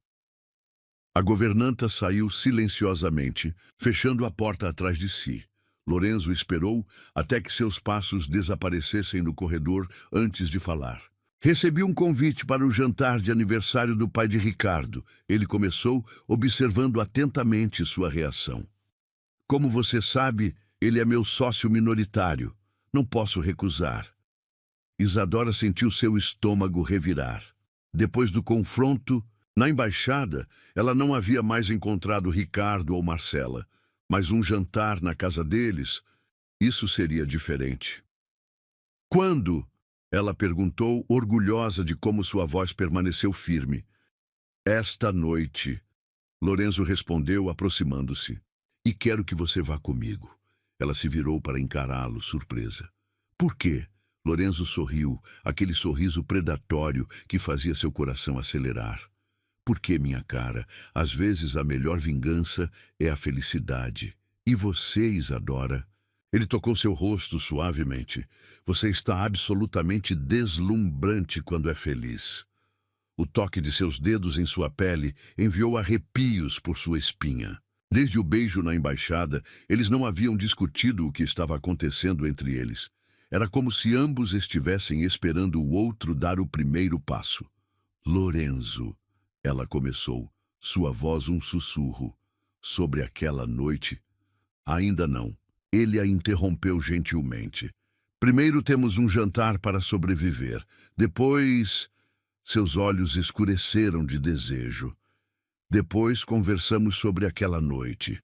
A governanta saiu silenciosamente, fechando a porta atrás de si. Lorenzo esperou até que seus passos desaparecessem no corredor antes de falar. "Recebi um convite para o jantar de aniversário do pai de Ricardo", ele começou, observando atentamente sua reação. "Como você sabe, ele é meu sócio minoritário. Não posso recusar." Isadora sentiu seu estômago revirar. Depois do confronto, na embaixada, ela não havia mais encontrado Ricardo ou Marcela. Mas um jantar na casa deles, isso seria diferente. "Quando?", ela perguntou, orgulhosa de como sua voz permaneceu firme. "Esta noite", Lorenzo respondeu, aproximando-se. "E quero que você vá comigo." Ela se virou para encará-lo, surpresa. "Por quê?", Lorenzo sorriu, aquele sorriso predatório que fazia seu coração acelerar. "Porque, minha cara, às vezes a melhor vingança é a felicidade. E você, Isadora?" Ele tocou seu rosto suavemente. "Você está absolutamente deslumbrante quando é feliz." O toque de seus dedos em sua pele enviou arrepios por sua espinha. Desde o beijo na embaixada, eles não haviam discutido o que estava acontecendo entre eles. Era como se ambos estivessem esperando o outro dar o primeiro passo. "Lorenzo", ela começou, sua voz um sussurro. "Sobre aquela noite?" "Ainda não." Ele a interrompeu gentilmente. "Primeiro temos um jantar para sobreviver. Depois..." Seus olhos escureceram de desejo. "Depois conversamos sobre aquela noite."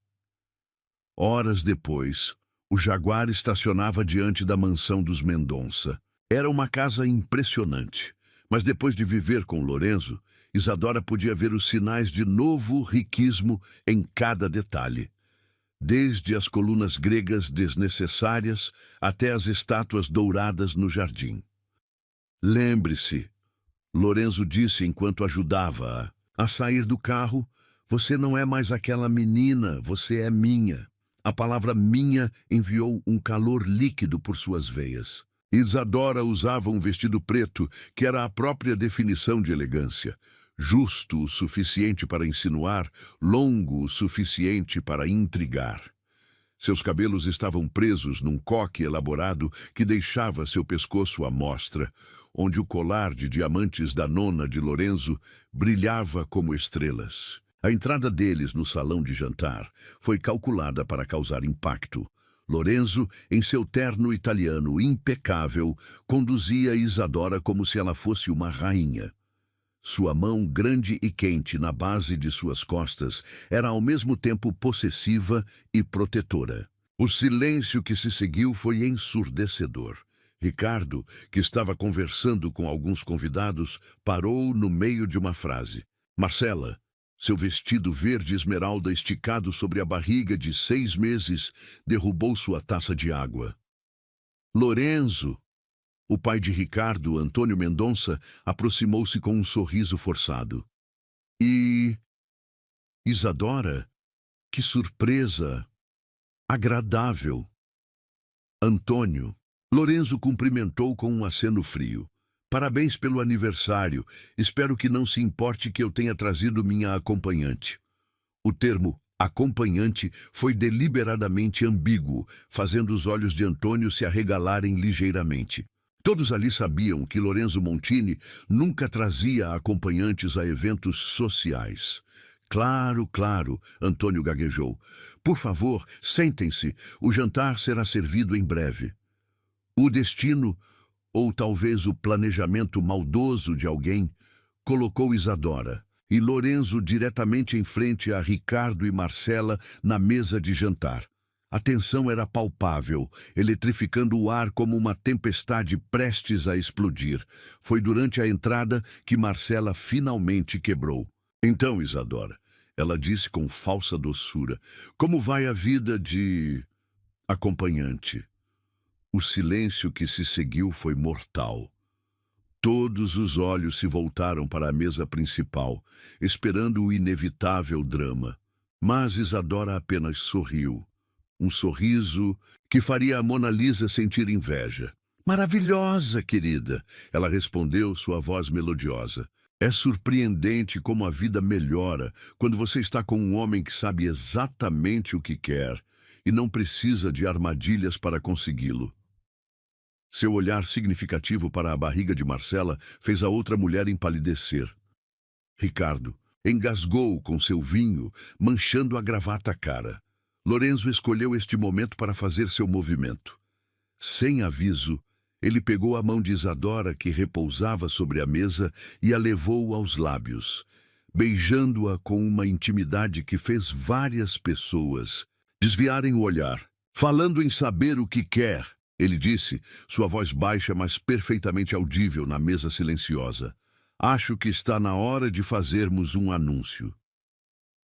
Horas depois, o Jaguar estacionava diante da mansão dos Mendonça. Era uma casa impressionante, mas depois de viver com Lorenzo, Isadora podia ver os sinais de novo riquismo em cada detalhe. Desde as colunas gregas desnecessárias até as estátuas douradas no jardim. Lembre-se, Lorenzo disse enquanto ajudava-a a sair do carro, você não é mais aquela menina, você é minha. A palavra minha enviou um calor líquido por suas veias. Isadora usava um vestido preto, que era a própria definição de elegância. Justo o suficiente para insinuar, longo o suficiente para intrigar. Seus cabelos estavam presos num coque elaborado que deixava seu pescoço à mostra, onde o colar de diamantes da nona de Lorenzo brilhava como estrelas. A entrada deles no salão de jantar foi calculada para causar impacto. Lorenzo, em seu terno italiano impecável, conduzia Isadora como se ela fosse uma rainha. Sua mão grande e quente na base de suas costas era ao mesmo tempo possessiva e protetora. O silêncio que se seguiu foi ensurdecedor. Ricardo, que estava conversando com alguns convidados, parou no meio de uma frase. Marcela, seu vestido verde esmeralda esticado sobre a barriga de 6 meses, derrubou sua taça de água. Lorenzo, o pai de Ricardo, Antônio Mendonça, aproximou-se com um sorriso forçado. E... Isadora? Que surpresa! Agradável! Antônio. Lorenzo cumprimentou com um aceno frio. Parabéns pelo aniversário. Espero que não se importe que eu tenha trazido minha acompanhante. O termo acompanhante foi deliberadamente ambíguo, fazendo os olhos de Antônio se arregalarem ligeiramente. Todos ali sabiam que Lorenzo Montini nunca trazia acompanhantes a eventos sociais. Claro, claro, Antônio gaguejou. Por favor, sentem-se. O jantar será servido em breve. O destino, ou talvez o planejamento maldoso de alguém, colocou Isadora e Lorenzo diretamente em frente a Ricardo e Marcela na mesa de jantar. A tensão era palpável, eletrificando o ar como uma tempestade prestes a explodir. Foi durante a entrada que Marcela finalmente quebrou. Então, Isadora, ela disse com falsa doçura, como vai a vida de acompanhante? O silêncio que se seguiu foi mortal. Todos os olhos se voltaram para a mesa principal, esperando o inevitável drama. Mas Isadora apenas sorriu. Um sorriso que faria a Mona Lisa sentir inveja. Maravilhosa, querida, ela respondeu, sua voz melodiosa. É surpreendente como a vida melhora quando você está com um homem que sabe exatamente o que quer e não precisa de armadilhas para consegui-lo. Seu olhar significativo para a barriga de Marcela fez a outra mulher empalidecer. Ricardo engasgou com seu vinho, manchando a gravata cara. Lorenzo escolheu este momento para fazer seu movimento. Sem aviso, ele pegou a mão de Isadora, que repousava sobre a mesa, e a levou aos lábios, beijando-a com uma intimidade que fez várias pessoas desviarem o olhar. Falando em saber o que quer, ele disse, sua voz baixa, mas perfeitamente audível na mesa silenciosa. Acho que está na hora de fazermos um anúncio.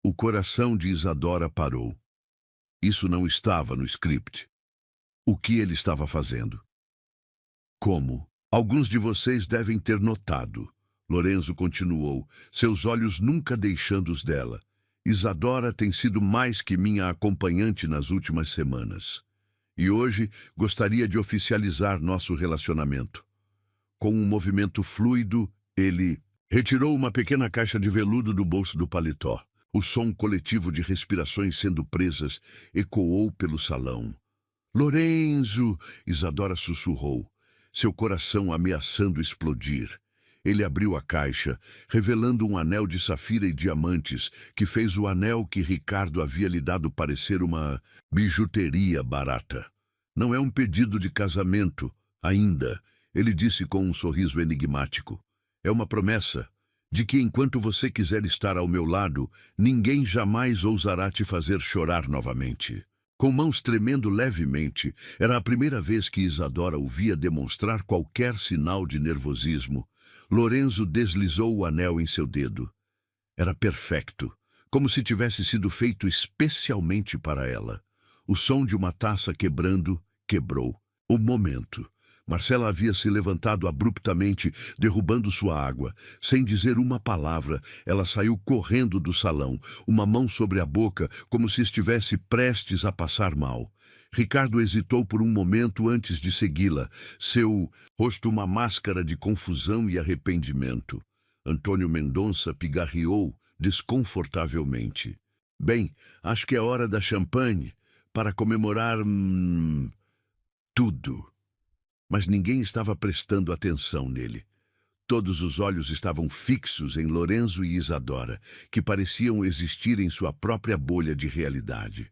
O coração de Isadora parou. Isso não estava no script. O que ele estava fazendo? Como? Alguns de vocês devem ter notado. Lorenzo continuou, seus olhos nunca deixando os dela. Isadora tem sido mais que minha acompanhante nas últimas semanas. E hoje gostaria de oficializar nosso relacionamento. Com um movimento fluido, ele retirou uma pequena caixa de veludo do bolso do paletó. O som coletivo de respirações sendo presas ecoou pelo salão. Lorenzo! Isadora sussurrou, seu coração ameaçando explodir. Ele abriu a caixa, revelando um anel de safira e diamantes, que fez o anel que Ricardo havia lhe dado parecer uma bijuteria barata. Não é um pedido de casamento, ainda, ele disse com um sorriso enigmático. É uma promessa de que enquanto você quiser estar ao meu lado, ninguém jamais ousará te fazer chorar novamente. Com mãos tremendo levemente, era a primeira vez que Isadora o via demonstrar qualquer sinal de nervosismo. Lorenzo deslizou o anel em seu dedo. Era perfeito, como se tivesse sido feito especialmente para ela. O som de uma taça quebrando quebrou. O momento. Marcela havia se levantado abruptamente, derrubando sua água. Sem dizer uma palavra, ela saiu correndo do salão, uma mão sobre a boca, como se estivesse prestes a passar mal. Ricardo hesitou por um momento antes de segui-la, seu rosto uma máscara de confusão e arrependimento. Antônio Mendonça pigarreou desconfortavelmente. Bem, acho que é hora da champanhe, para comemorar... tudo. Mas ninguém estava prestando atenção nele. Todos os olhos estavam fixos em Lorenzo e Isadora, que pareciam existir em sua própria bolha de realidade.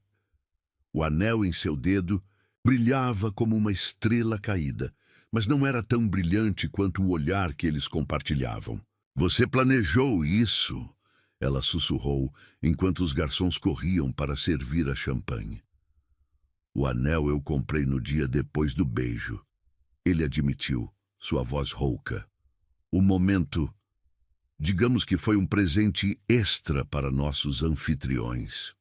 O anel em seu dedo brilhava como uma estrela caída, mas não era tão brilhante quanto o olhar que eles compartilhavam. "Você planejou isso?" ela sussurrou, enquanto os garçons corriam para servir a champanhe. "O anel eu comprei no dia depois do beijo." Ele admitiu, sua voz rouca. "O momento, digamos que foi um presente extra para nossos anfitriões."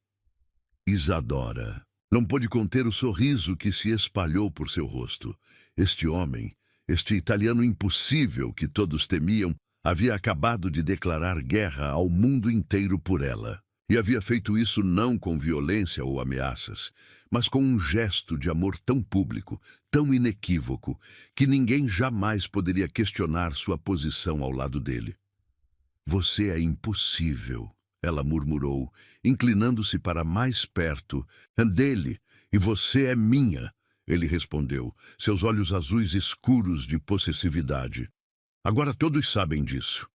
Isadora não pôde conter o sorriso que se espalhou por seu rosto. Este homem, este italiano impossível que todos temiam, havia acabado de declarar guerra ao mundo inteiro por ela. E havia feito isso não com violência ou ameaças, mas com um gesto de amor tão público, tão inequívoco, que ninguém jamais poderia questionar sua posição ao lado dele. "Você é impossível", ela murmurou, inclinando-se para mais perto. "Dele, e você é minha", ele respondeu, seus olhos azuis escuros de possessividade. "Agora todos sabem disso."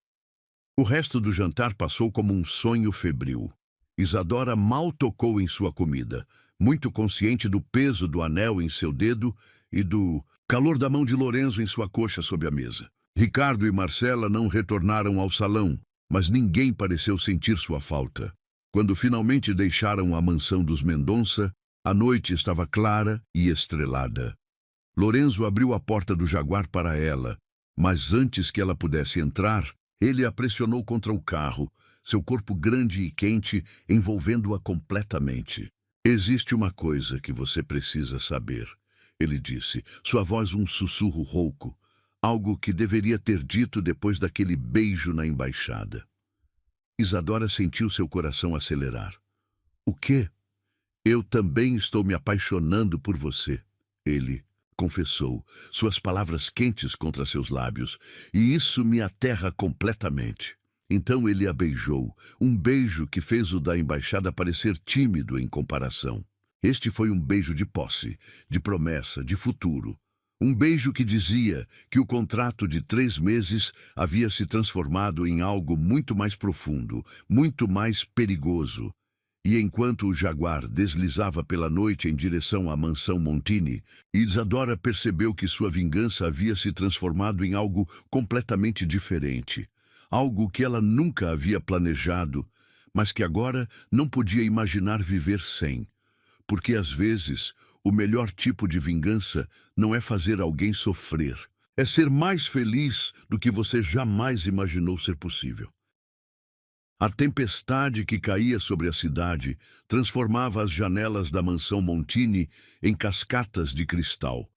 O resto do jantar passou como um sonho febril. Isadora mal tocou em sua comida, muito consciente do peso do anel em seu dedo e do calor da mão de Lorenzo em sua coxa sob a mesa. Ricardo e Marcela não retornaram ao salão, mas ninguém pareceu sentir sua falta. Quando finalmente deixaram a mansão dos Mendonça, a noite estava clara e estrelada. Lorenzo abriu a porta do Jaguar para ela, mas antes que ela pudesse entrar, ele a pressionou contra o carro, seu corpo grande e quente envolvendo-a completamente. "Existe uma coisa que você precisa saber", ele disse, sua voz um sussurro rouco, algo que deveria ter dito depois daquele beijo na embaixada. Isadora sentiu seu coração acelerar. "O quê?" "Eu também estou me apaixonando por você", ele confessou, suas palavras quentes contra seus lábios, "e isso me aterra completamente." Então ele a beijou, um beijo que fez o da embaixada parecer tímido em comparação. Este foi um beijo de posse, de promessa, de futuro. Um beijo que dizia que o contrato de 3 meses havia se transformado em algo muito mais profundo, muito mais perigoso. E enquanto o Jaguar deslizava pela noite em direção à mansão Montini, Isadora percebeu que sua vingança havia se transformado em algo completamente diferente. Algo que ela nunca havia planejado, mas que agora não podia imaginar viver sem. Porque às vezes, o melhor tipo de vingança não é fazer alguém sofrer. É ser mais feliz do que você jamais imaginou ser possível. A tempestade que caía sobre a cidade transformava as janelas da mansão Montini em cascatas de cristal.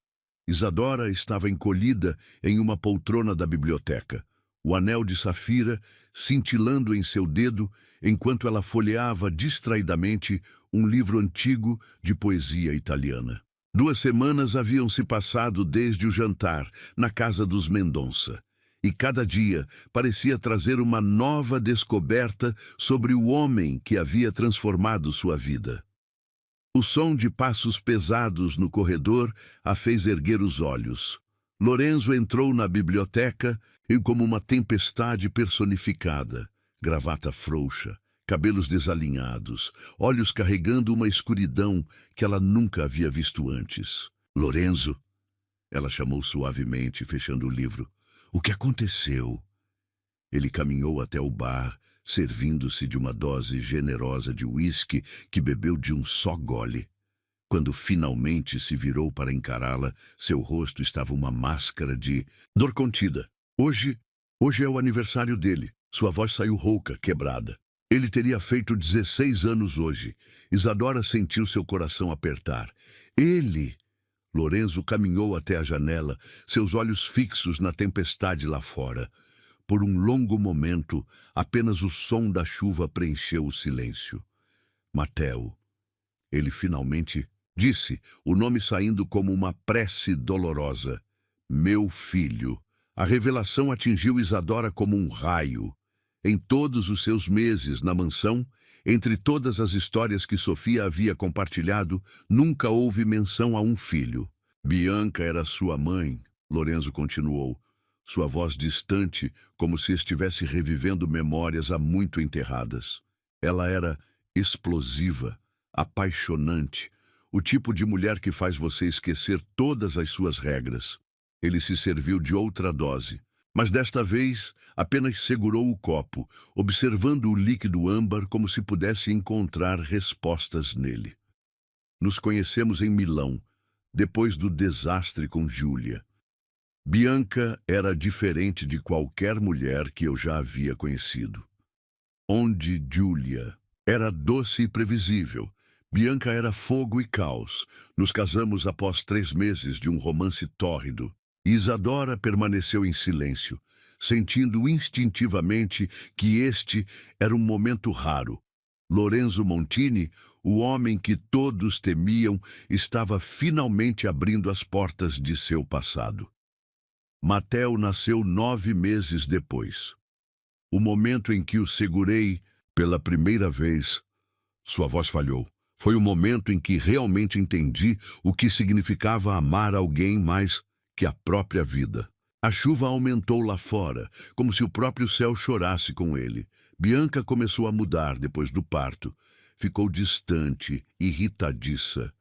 Isadora estava encolhida em uma poltrona da biblioteca, o anel de safira cintilando em seu dedo enquanto ela folheava distraidamente um livro antigo de poesia italiana. 2 semanas haviam se passado desde o jantar na casa dos Mendonça, e cada dia parecia trazer uma nova descoberta sobre o homem que havia transformado sua vida. O som de passos pesados no corredor a fez erguer os olhos. Lorenzo entrou na biblioteca e como uma tempestade personificada, gravata frouxa, cabelos desalinhados, olhos carregando uma escuridão que ela nunca havia visto antes. "Lorenzo", ela chamou suavemente, fechando o livro. "O que aconteceu?" Ele caminhou até o bar, servindo-se de uma dose generosa de uísque que bebeu de um só gole. Quando finalmente se virou para encará-la, seu rosto estava uma máscara de dor contida. Hoje é o aniversário dele. Sua voz saiu rouca, quebrada. Ele teria feito 16 anos hoje. Isadora sentiu seu coração apertar. Ele... Lorenzo caminhou até a janela, seus olhos fixos na tempestade lá fora. Por um longo momento, apenas o som da chuva preencheu o silêncio. Mateo. Ele finalmente disse, o nome saindo como uma prece dolorosa. Meu filho. A revelação atingiu Isadora como um raio. Em todos os seus meses na mansão, entre todas as histórias que Sofia havia compartilhado, nunca houve menção a um filho. Bianca era sua mãe, Lorenzo continuou, sua voz distante, como se estivesse revivendo memórias há muito enterradas. Ela era explosiva, apaixonante, o tipo de mulher que faz você esquecer todas as suas regras. Ele se serviu de outra dose, mas desta vez apenas segurou o copo, observando o líquido âmbar como se pudesse encontrar respostas nele. Nos conhecemos em Milão, depois do desastre com Júlia. Bianca era diferente de qualquer mulher que eu já havia conhecido. Onde Júlia era doce e previsível, Bianca era fogo e caos. Nos casamos após 3 meses de um romance tórrido. Isadora permaneceu em silêncio, sentindo instintivamente que este era um momento raro. Lorenzo Montini, o homem que todos temiam, estava finalmente abrindo as portas de seu passado. Mateo nasceu 9 meses depois. O momento em que o segurei pela primeira vez, sua voz falhou. Foi o momento em que realmente entendi o que significava amar alguém mais que a própria vida. A chuva aumentou lá fora, como se o próprio céu chorasse com ele. Bianca começou a mudar depois do parto. Ficou distante, irritadiça.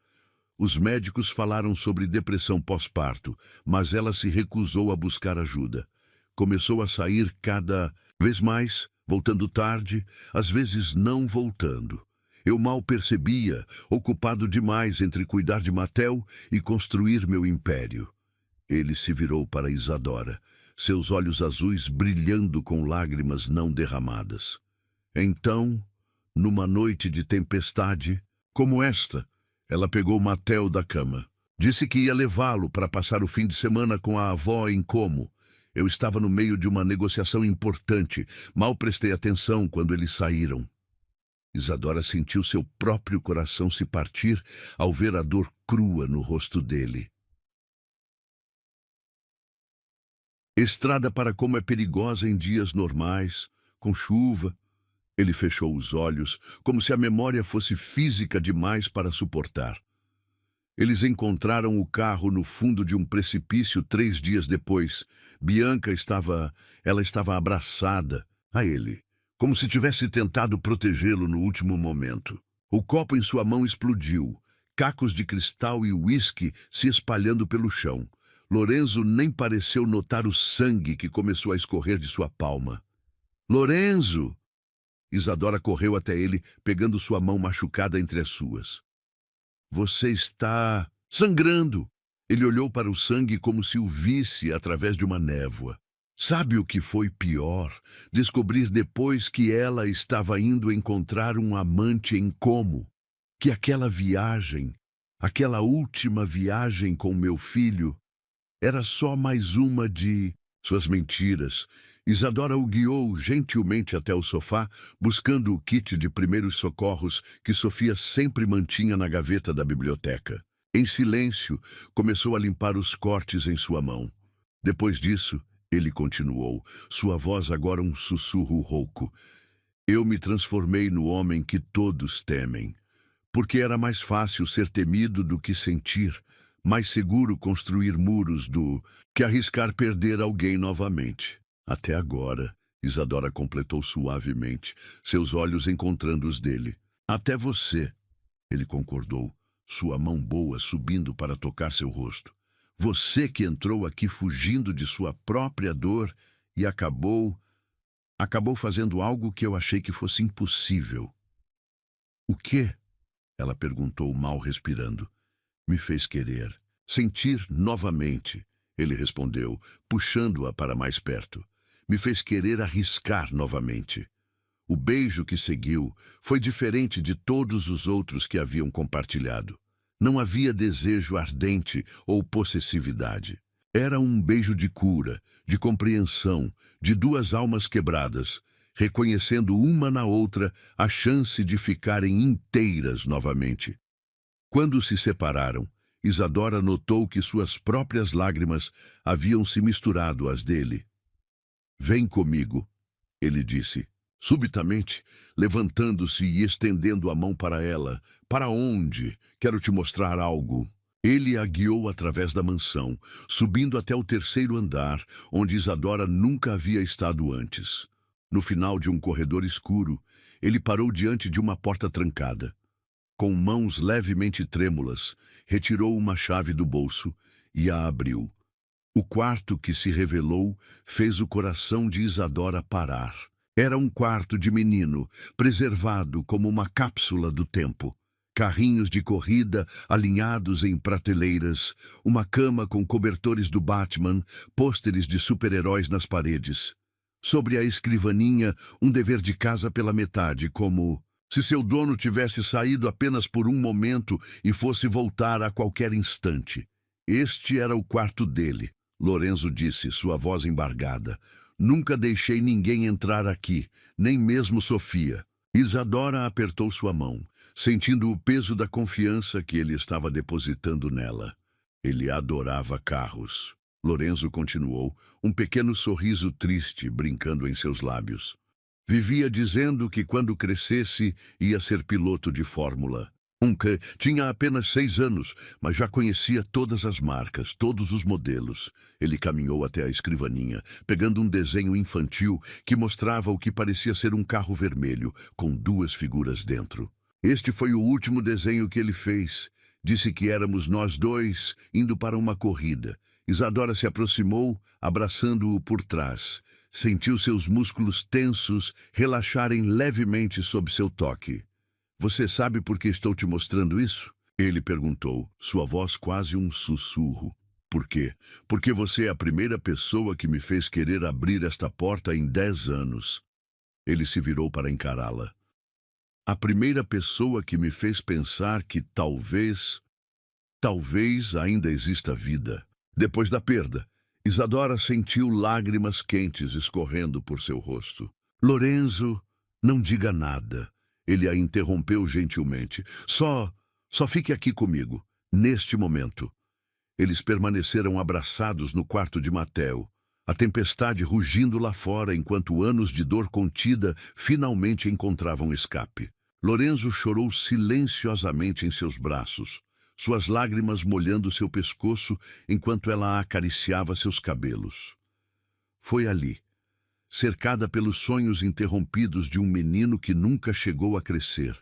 Os médicos falaram sobre depressão pós-parto, mas ela se recusou a buscar ajuda. Começou a sair cada vez mais, voltando tarde, às vezes não voltando. Eu mal percebia, ocupado demais entre cuidar de Mateo e construir meu império. Ele se virou para Isadora, seus olhos azuis brilhando com lágrimas não derramadas. Então, numa noite de tempestade, como esta, ela pegou Mateo da cama. Disse que ia levá-lo para passar o fim de semana com a avó em Como. Eu estava no meio de uma negociação importante. Mal prestei atenção quando eles saíram. Isadora sentiu seu próprio coração se partir ao ver a dor crua no rosto dele. Estrada para Como é perigosa em dias normais, com chuva. Ele fechou os olhos, como se a memória fosse física demais para suportar. Eles encontraram o carro no fundo de um precipício 3 dias depois. Bianca estava abraçada a ele, como se tivesse tentado protegê-lo no último momento. O copo em sua mão explodiu, cacos de cristal e uísque se espalhando pelo chão. Lorenzo nem pareceu notar o sangue que começou a escorrer de sua palma. Lorenzo! Isadora correu até ele, pegando sua mão machucada entre as suas. Você está sangrando! Ele olhou para o sangue como se o visse através de uma névoa. Sabe o que foi pior? Descobrir depois que ela estava indo encontrar um amante em Como. Que aquela viagem, aquela última viagem com meu filho, era só mais uma de suas mentiras. Isadora o guiou gentilmente até o sofá, buscando o kit de primeiros socorros que Sofia sempre mantinha na gaveta da biblioteca. Em silêncio, começou a limpar os cortes em sua mão. Depois disso, ele continuou, sua voz agora um sussurro rouco. Eu me transformei no homem que todos temem, porque era mais fácil ser temido do que sentir, mais seguro construir muros do que arriscar perder alguém novamente. Até agora, Isadora completou suavemente, seus olhos encontrando os dele. Até você, ele concordou, sua mão boa subindo para tocar seu rosto. Você que entrou aqui fugindo de sua própria dor e acabou fazendo algo que eu achei que fosse impossível. O quê? Ela perguntou, mal respirando. Me fez querer, sentir novamente, ele respondeu, puxando-a para mais perto. Me fez querer arriscar novamente. O beijo que seguiu foi diferente de todos os outros que haviam compartilhado. Não havia desejo ardente ou possessividade. Era um beijo de cura, de compreensão, de duas almas quebradas, reconhecendo uma na outra a chance de ficarem inteiras novamente. Quando se separaram, Isadora notou que suas próprias lágrimas haviam se misturado às dele. "Vem comigo", ele disse, subitamente, levantando-se e estendendo a mão para ela. "Para onde? Quero te mostrar algo." Ele a guiou através da mansão, subindo até o terceiro andar, onde Isadora nunca havia estado antes. No final de um corredor escuro, ele parou diante de uma porta trancada. Com mãos levemente trêmulas, retirou uma chave do bolso e a abriu. O quarto que se revelou fez o coração de Isadora parar. Era um quarto de menino, preservado como uma cápsula do tempo. Carrinhos de corrida alinhados em prateleiras, uma cama com cobertores do Batman, pôsteres de super-heróis nas paredes. Sobre a escrivaninha, um dever de casa pela metade, como se seu dono tivesse saído apenas por um momento e fosse voltar a qualquer instante. Este era o quarto dele, Lorenzo disse, sua voz embargada. "Nunca deixei ninguém entrar aqui, nem mesmo Sofia." Isadora apertou sua mão, sentindo o peso da confiança que ele estava depositando nela. Ele adorava carros. Lorenzo continuou, um pequeno sorriso triste brincando em seus lábios. Vivia dizendo que quando crescesse ia ser piloto de Fórmula 1. Tinha apenas 6 anos, mas já conhecia todas as marcas, todos os modelos. Ele caminhou até a escrivaninha, pegando um desenho infantil que mostrava o que parecia ser um carro vermelho, com 2 figuras dentro. "Este foi o último desenho que ele fez. Disse que éramos nós dois indo para uma corrida." Isadora se aproximou, abraçando-o por trás. Sentiu seus músculos tensos relaxarem levemente sob seu toque. "Você sabe por que estou te mostrando isso?" Ele perguntou, sua voz quase um sussurro. "Por quê?" "Porque você é a primeira pessoa que me fez querer abrir esta porta em 10 anos." Ele se virou para encará-la. "A primeira pessoa que me fez pensar que talvez ainda exista vida." Depois da perda, Isadora sentiu lágrimas quentes escorrendo por seu rosto. "Lorenzo, não diga nada." Ele a interrompeu gentilmente. Só fique aqui comigo, neste momento." Eles permaneceram abraçados no quarto de Mateo, a tempestade rugindo lá fora enquanto anos de dor contida finalmente encontravam escape. Lorenzo chorou silenciosamente em seus braços, suas lágrimas molhando seu pescoço enquanto ela acariciava seus cabelos. Foi ali, cercada pelos sonhos interrompidos de um menino que nunca chegou a crescer,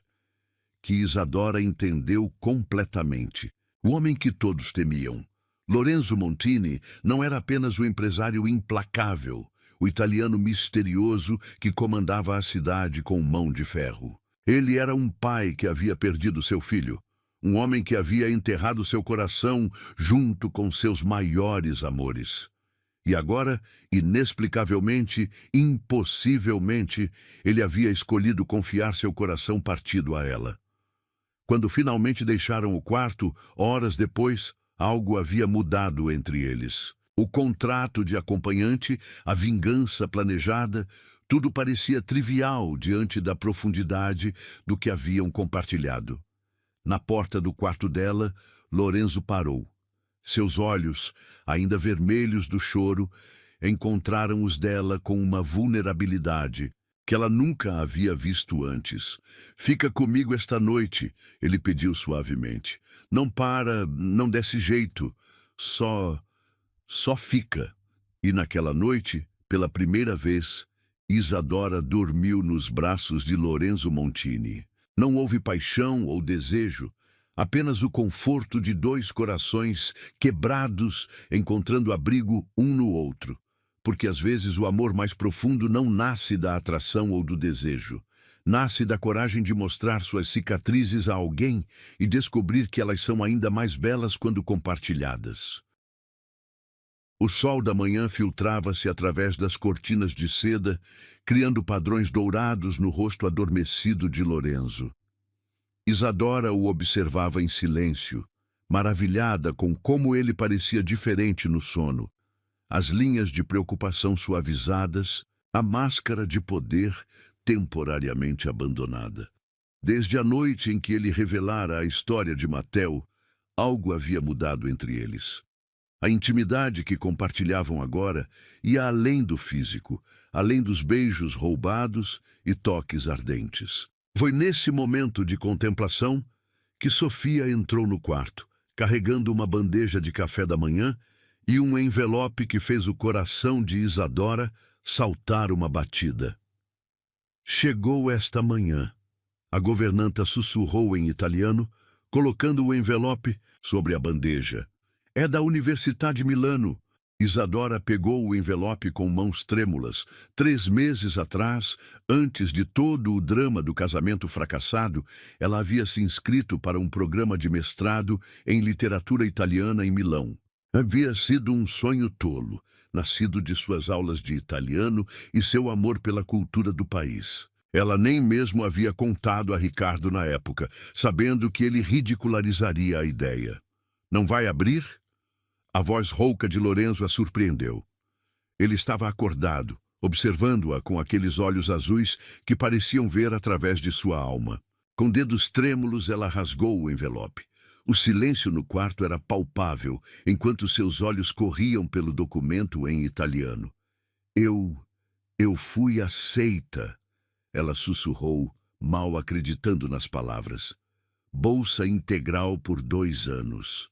que Isadora entendeu completamente. O homem que todos temiam. Lorenzo Montini não era apenas o empresário implacável, o italiano misterioso que comandava a cidade com mão de ferro. Ele era um pai que havia perdido seu filho, um homem que havia enterrado seu coração junto com seus maiores amores. E agora, inexplicavelmente, impossivelmente, ele havia escolhido confiar seu coração partido a ela. Quando finalmente deixaram o quarto, horas depois, algo havia mudado entre eles. O contrato de acompanhante, a vingança planejada, tudo parecia trivial diante da profundidade do que haviam compartilhado. Na porta do quarto dela, Lorenzo parou. Seus olhos, ainda vermelhos do choro, encontraram os dela com uma vulnerabilidade que ela nunca havia visto antes. "Fica comigo esta noite", ele pediu suavemente. Não desse jeito. Só fica." E naquela noite, pela primeira vez, Isadora dormiu nos braços de Lorenzo Montini. Não houve paixão ou desejo, apenas o conforto de 2 corações quebrados encontrando abrigo um no outro. Porque às vezes o amor mais profundo não nasce da atração ou do desejo. Nasce da coragem de mostrar suas cicatrizes a alguém e descobrir que elas são ainda mais belas quando compartilhadas. O sol da manhã filtrava-se através das cortinas de seda, criando padrões dourados no rosto adormecido de Lorenzo. Isadora o observava em silêncio, maravilhada com como ele parecia diferente no sono. As linhas de preocupação suavizadas, a máscara de poder temporariamente abandonada. Desde a noite em que ele revelara a história de Matteo, algo havia mudado entre eles. A intimidade que compartilhavam agora ia além do físico, além dos beijos roubados e toques ardentes. Foi nesse momento de contemplação que Sofia entrou no quarto, carregando uma bandeja de café da manhã e um envelope que fez o coração de Isadora saltar uma batida. Chegou esta manhã. A governanta sussurrou em italiano, colocando o envelope sobre a bandeja. É da Universidade de Milano. Isadora pegou o envelope com mãos trêmulas. 3 meses atrás, antes de todo o drama do casamento fracassado, ela havia se inscrito para um programa de mestrado em literatura italiana em Milão. Havia sido um sonho tolo, nascido de suas aulas de italiano e seu amor pela cultura do país. Ela nem mesmo havia contado a Ricardo na época, sabendo que ele ridicularizaria a ideia. Não vai abrir? A voz rouca de Lorenzo a surpreendeu. Ele estava acordado, observando-a com aqueles olhos azuis que pareciam ver através de sua alma. Com dedos trêmulos, ela rasgou o envelope. O silêncio no quarto era palpável, enquanto seus olhos corriam pelo documento em italiano. Eu fui aceita, ela sussurrou, mal acreditando nas palavras. Bolsa integral por 2 anos.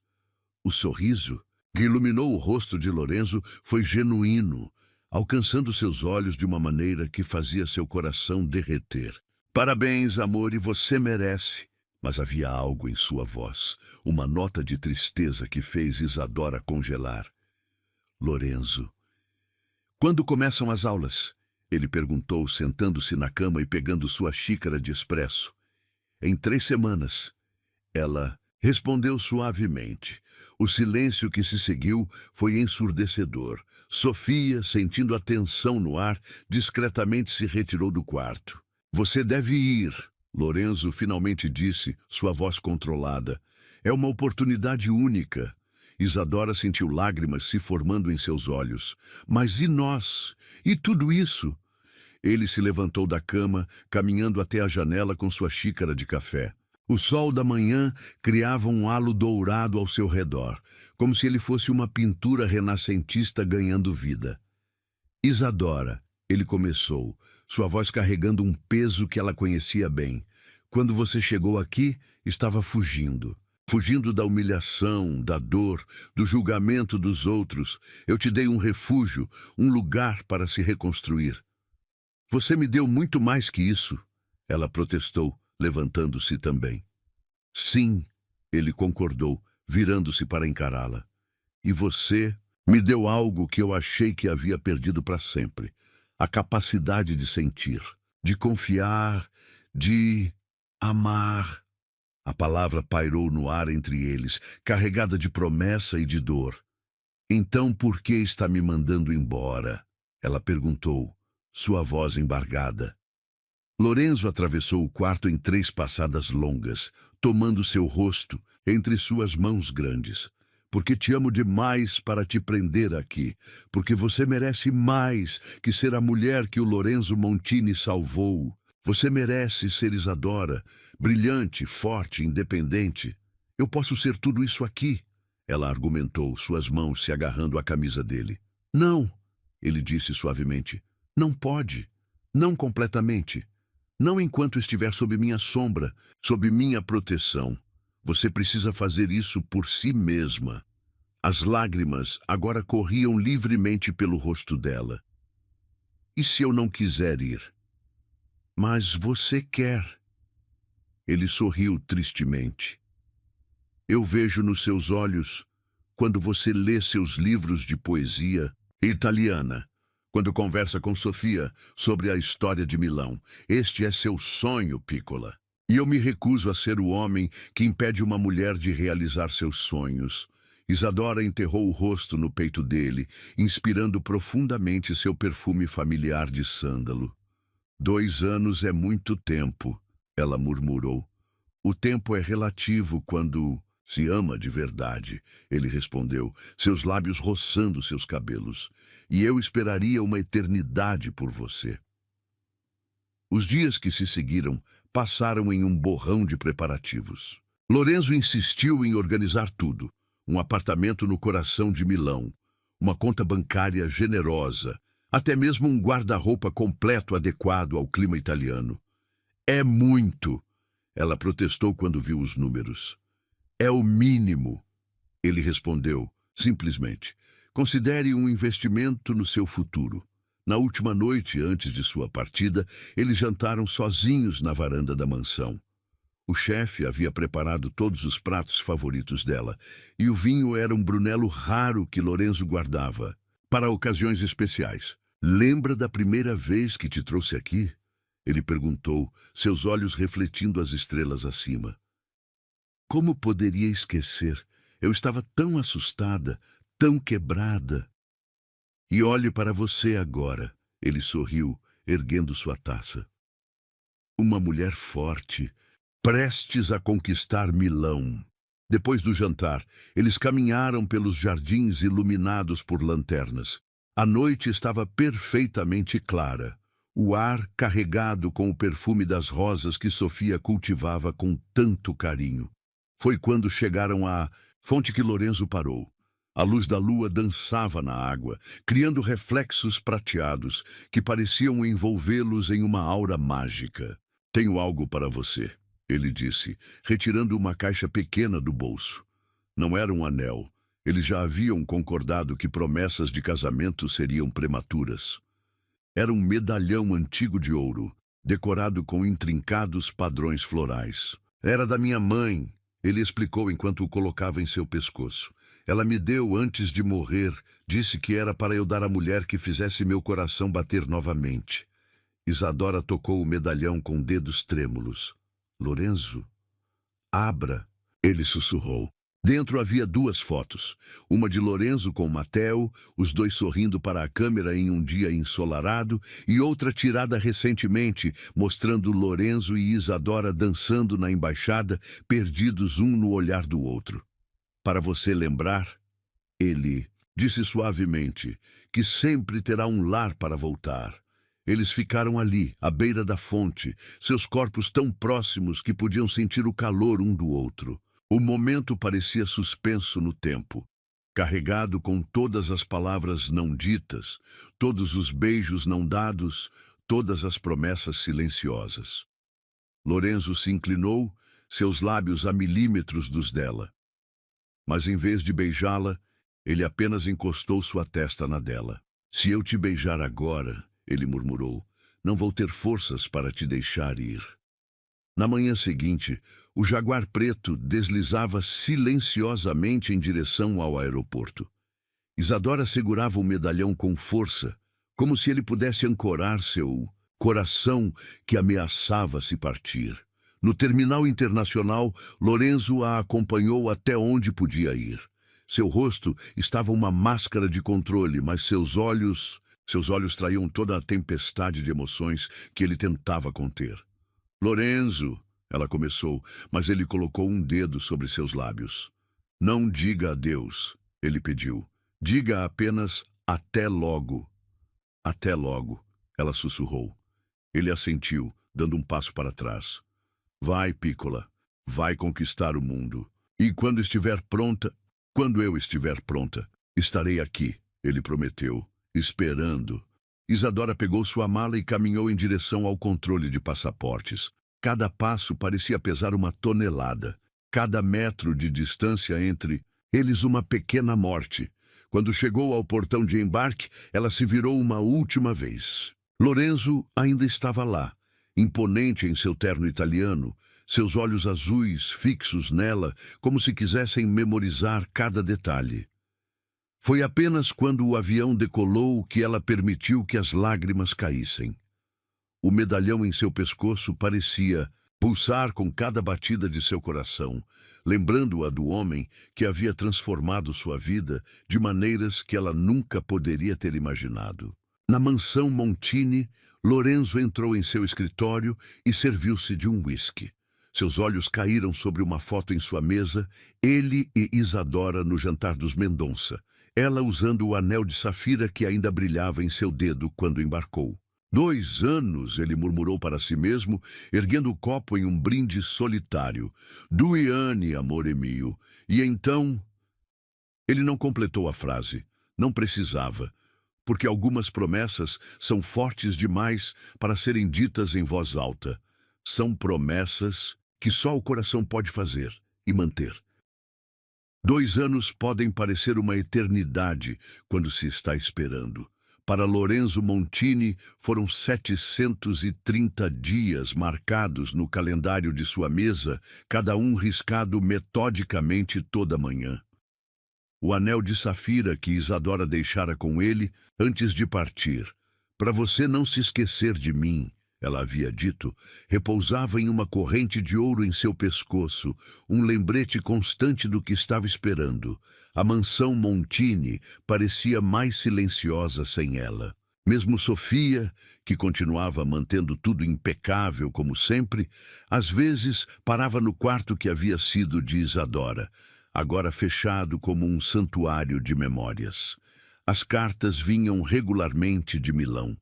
O sorriso que iluminou o rosto de Lorenzo foi genuíno, alcançando seus olhos de uma maneira que fazia seu coração derreter. Parabéns, amor, e você merece. Mas havia algo em sua voz, uma nota de tristeza que fez Isadora congelar. Lorenzo. Quando começam as aulas? Ele perguntou, sentando-se na cama e pegando sua xícara de expresso. Em 3 semanas. Ela respondeu suavemente. O silêncio que se seguiu foi ensurdecedor. Sofia, sentindo a tensão no ar, discretamente se retirou do quarto. Você deve ir, Lorenzo finalmente disse, sua voz controlada. É uma oportunidade única. Isadora sentiu lágrimas se formando em seus olhos. Mas e nós? E tudo isso? Ele se levantou da cama, caminhando até a janela com sua xícara de café. O sol da manhã criava um halo dourado ao seu redor, como se ele fosse uma pintura renascentista ganhando vida. Isadora, ele começou, sua voz carregando um peso que ela conhecia bem. Quando você chegou aqui, estava fugindo. Fugindo da humilhação, da dor, do julgamento dos outros. Eu te dei um refúgio, um lugar para se reconstruir. Você me deu muito mais que isso, ela protestou, levantando-se também. Sim, ele concordou, virando-se para encará-la. E você me deu algo que eu achei que havia perdido para sempre. A capacidade de sentir, de confiar, de amar. A palavra pairou no ar entre eles, carregada de promessa e de dor. Então por que está me mandando embora? Ela perguntou, sua voz embargada. Lorenzo atravessou o quarto em 3 passadas longas, tomando seu rosto entre suas mãos grandes. Porque te amo demais para te prender aqui, porque você merece mais que ser a mulher que o Lorenzo Montini salvou. Você merece ser Isadora, brilhante, forte, independente. Eu posso ser tudo isso aqui, ela argumentou, suas mãos se agarrando à camisa dele. Não, ele disse suavemente. Não pode. Não completamente. Não enquanto estiver sob minha sombra, sob minha proteção. Você precisa fazer isso por si mesma. As lágrimas agora corriam livremente pelo rosto dela. E se eu não quiser ir? Mas você quer. Ele sorriu tristemente. Eu vejo nos seus olhos, quando você lê seus livros de poesia italiana, quando conversa com Sofia sobre a história de Milão. Este é seu sonho, Piccola. E eu me recuso a ser o homem que impede uma mulher de realizar seus sonhos. Isadora enterrou o rosto no peito dele, inspirando profundamente seu perfume familiar de sândalo. 2 anos é muito tempo, ela murmurou. O tempo é relativo quando se ama de verdade, ele respondeu, seus lábios roçando seus cabelos. E eu esperaria uma eternidade por você. Os dias que se seguiram passaram em um borrão de preparativos. Lorenzo insistiu em organizar tudo. Um apartamento no coração de Milão, uma conta bancária generosa, até mesmo um guarda-roupa completo adequado ao clima italiano. É muito, ela protestou quando viu os números. É o mínimo, ele respondeu, simplesmente. Considere um investimento no seu futuro. Na última noite, antes de sua partida, eles jantaram sozinhos na varanda da mansão. O chefe havia preparado todos os pratos favoritos dela, e o vinho era um Brunello raro que Lorenzo guardava, para ocasiões especiais. Lembra da primeira vez que te trouxe aqui? Ele perguntou, seus olhos refletindo as estrelas acima. Como poderia esquecer? Eu estava tão assustada, tão quebrada. E olhe para você agora, ele sorriu, erguendo sua taça. Uma mulher forte, prestes a conquistar Milão. Depois do jantar, eles caminharam pelos jardins iluminados por lanternas. A noite estava perfeitamente clara, o ar carregado com o perfume das rosas que Sofia cultivava com tanto carinho. Foi quando chegaram à fonte que Lorenzo parou. A luz da lua dançava na água, criando reflexos prateados que pareciam envolvê-los em uma aura mágica. Tenho algo para você, ele disse, retirando uma caixa pequena do bolso. Não era um anel. Eles já haviam concordado que promessas de casamento seriam prematuras. Era um medalhão antigo de ouro, decorado com intrincados padrões florais. Era da minha mãe, ele explicou enquanto o colocava em seu pescoço. Ela me deu antes de morrer, disse que era para eu dar à mulher que fizesse meu coração bater novamente. Isadora tocou o medalhão com dedos trêmulos. Lorenzo, abra, ele sussurrou. Dentro havia 2 fotos, uma de Lorenzo com Matteo, os dois sorrindo para a câmera em um dia ensolarado, e outra tirada recentemente, mostrando Lorenzo e Isadora dançando na embaixada, perdidos um no olhar do outro. Para você lembrar, ele disse suavemente, que sempre terá um lar para voltar. Eles ficaram ali, à beira da fonte, seus corpos tão próximos que podiam sentir o calor um do outro. O momento parecia suspenso no tempo, carregado com todas as palavras não ditas, todos os beijos não dados, todas as promessas silenciosas. Lorenzo se inclinou, seus lábios a milímetros dos dela. Mas em vez de beijá-la, ele apenas encostou sua testa na dela. Se eu te beijar agora, ele murmurou, não vou ter forças para te deixar ir. Na manhã seguinte, o jaguar preto deslizava silenciosamente em direção ao aeroporto. Isadora segurava o medalhão com força, como se ele pudesse ancorar seu coração que ameaçava se partir. No terminal internacional, Lorenzo a acompanhou até onde podia ir. Seu rosto estava uma máscara de controle, mas seus olhos traíam toda a tempestade de emoções que ele tentava conter. Lorenzo, ela começou, mas ele colocou um dedo sobre seus lábios. Não diga adeus, ele pediu. Diga apenas até logo. Até logo, ela sussurrou. Ele assentiu, dando um passo para trás. Vai, Piccola, vai conquistar o mundo. E quando eu estiver pronta, estarei aqui, ele prometeu, esperando. Isadora pegou sua mala e caminhou em direção ao controle de passaportes. Cada passo parecia pesar uma tonelada. Cada metro de distância entre eles uma pequena morte. Quando chegou ao portão de embarque, ela se virou uma última vez. Lorenzo ainda estava lá, imponente em seu terno italiano, seus olhos azuis fixos nela, como se quisessem memorizar cada detalhe. Foi apenas quando o avião decolou que ela permitiu que as lágrimas caíssem. O medalhão em seu pescoço parecia pulsar com cada batida de seu coração, lembrando-a do homem que havia transformado sua vida de maneiras que ela nunca poderia ter imaginado. Na mansão Montini, Lorenzo entrou em seu escritório e serviu-se de um uísque. Seus olhos caíram sobre uma foto em sua mesa, ele e Isadora no jantar dos Mendonça, ela usando o anel de safira que ainda brilhava em seu dedo quando embarcou. 2 anos, ele murmurou para si mesmo, erguendo o copo em um brinde solitário. Due anni, amore mio. E então... Ele não completou a frase. Não precisava, porque algumas promessas são fortes demais para serem ditas em voz alta. São promessas que só o coração pode fazer e manter. 2 anos podem parecer uma eternidade quando se está esperando. Para Lorenzo Montini, foram 730 dias marcados no calendário de sua mesa, cada um riscado metodicamente toda manhã. O anel de safira que Isadora deixara com ele antes de partir. Para você não se esquecer de mim, ela havia dito, repousava em uma corrente de ouro em seu pescoço, um lembrete constante do que estava esperando. A mansão Montini parecia mais silenciosa sem ela. Mesmo Sofia, que continuava mantendo tudo impecável como sempre, às vezes parava no quarto que havia sido de Isadora, agora fechado como um santuário de memórias. As cartas vinham regularmente de Milão.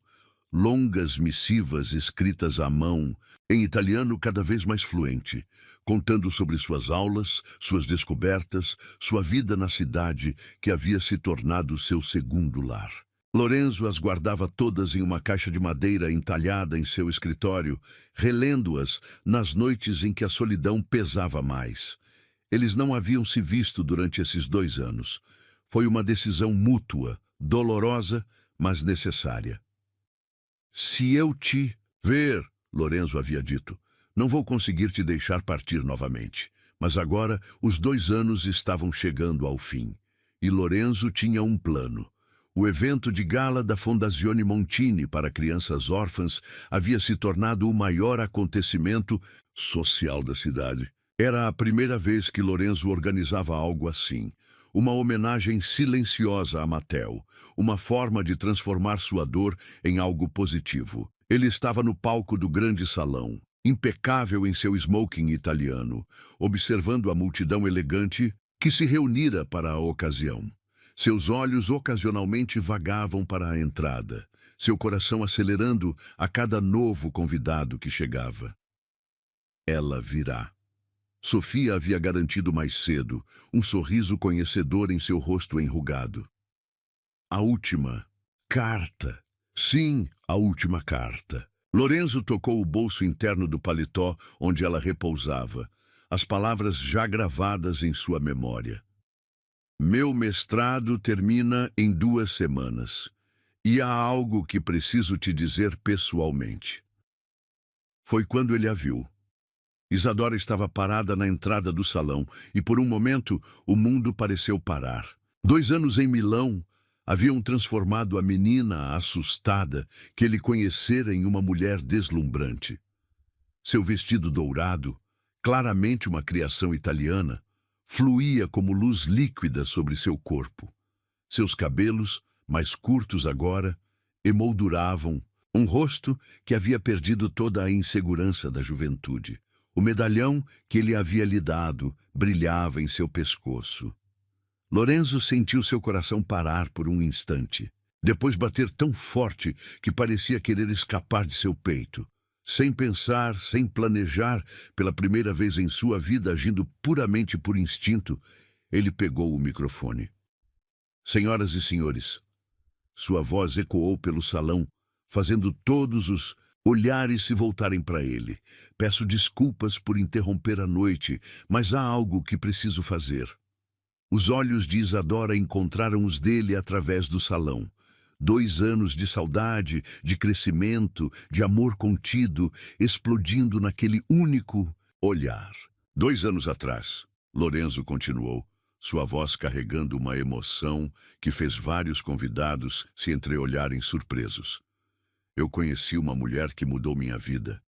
Longas missivas escritas à mão, em italiano cada vez mais fluente, contando sobre suas aulas, suas descobertas, sua vida na cidade que havia se tornado seu segundo lar. Lorenzo as guardava todas em uma caixa de madeira entalhada em seu escritório, relendo-as nas noites em que a solidão pesava mais. Eles não haviam se visto durante esses 2 anos. Foi uma decisão mútua, dolorosa, mas necessária. Se eu te ver, Lorenzo havia dito, não vou conseguir te deixar partir novamente. Mas agora os 2 anos estavam chegando ao fim. E Lorenzo tinha um plano. O evento de gala da Fondazione Montini para crianças órfãs havia se tornado o maior acontecimento social da cidade. Era a primeira vez que Lorenzo organizava algo assim. Uma homenagem silenciosa a Mattel, uma forma de transformar sua dor em algo positivo. Ele estava no palco do grande salão, impecável em seu smoking italiano, observando a multidão elegante que se reunira para a ocasião. Seus olhos ocasionalmente vagavam para a entrada, seu coração acelerando a cada novo convidado que chegava. Ela virá. Sofia havia garantido mais cedo, um sorriso conhecedor em seu rosto enrugado. A última carta. Sim, a última carta. Lorenzo tocou o bolso interno do paletó onde ela repousava, as palavras já gravadas em sua memória. Meu mestrado termina em 2 semanas, e há algo que preciso te dizer pessoalmente. Foi quando ele a viu. Isadora estava parada na entrada do salão e, por um momento, o mundo pareceu parar. 2 anos em Milão haviam transformado a menina assustada que ele conhecera em uma mulher deslumbrante. Seu vestido dourado, claramente uma criação italiana, fluía como luz líquida sobre seu corpo. Seus cabelos, mais curtos agora, emolduravam um rosto que havia perdido toda a insegurança da juventude. O medalhão que ele havia lhe dado brilhava em seu pescoço. Lorenzo sentiu seu coração parar por um instante, depois bater tão forte que parecia querer escapar de seu peito. Sem pensar, sem planejar, pela primeira vez em sua vida agindo puramente por instinto, ele pegou o microfone. Senhoras e senhores, sua voz ecoou pelo salão, fazendo todos os olhares se voltarem para ele. Peço desculpas por interromper a noite, mas há algo que preciso fazer. Os olhos de Isadora encontraram os dele através do salão. 2 anos de saudade, de crescimento, de amor contido, explodindo naquele único olhar. 2 anos atrás, Lorenzo continuou, sua voz carregando uma emoção que fez vários convidados se entreolharem surpresos. Eu conheci uma mulher que mudou minha vida.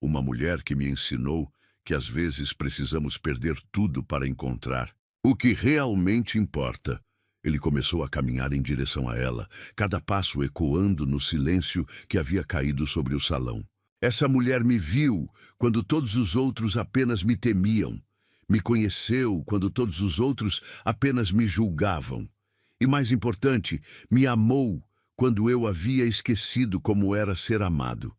Uma mulher que me ensinou que às vezes precisamos perder tudo para encontrar o que realmente importa. Ele começou a caminhar em direção a ela, cada passo ecoando no silêncio que havia caído sobre o salão. Essa mulher me viu quando todos os outros apenas me temiam. Me conheceu quando todos os outros apenas me julgavam. E mais importante, me amou quando eu havia esquecido como era ser amado.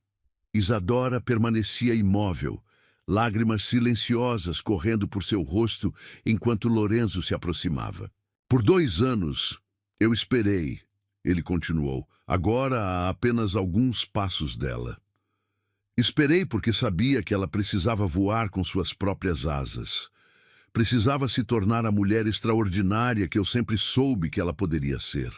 Isadora permanecia imóvel, lágrimas silenciosas correndo por seu rosto enquanto Lorenzo se aproximava. Por 2 anos, eu esperei, ele continuou, agora a apenas alguns passos dela. Esperei porque sabia que ela precisava voar com suas próprias asas. Precisava se tornar a mulher extraordinária que eu sempre soube que ela poderia ser.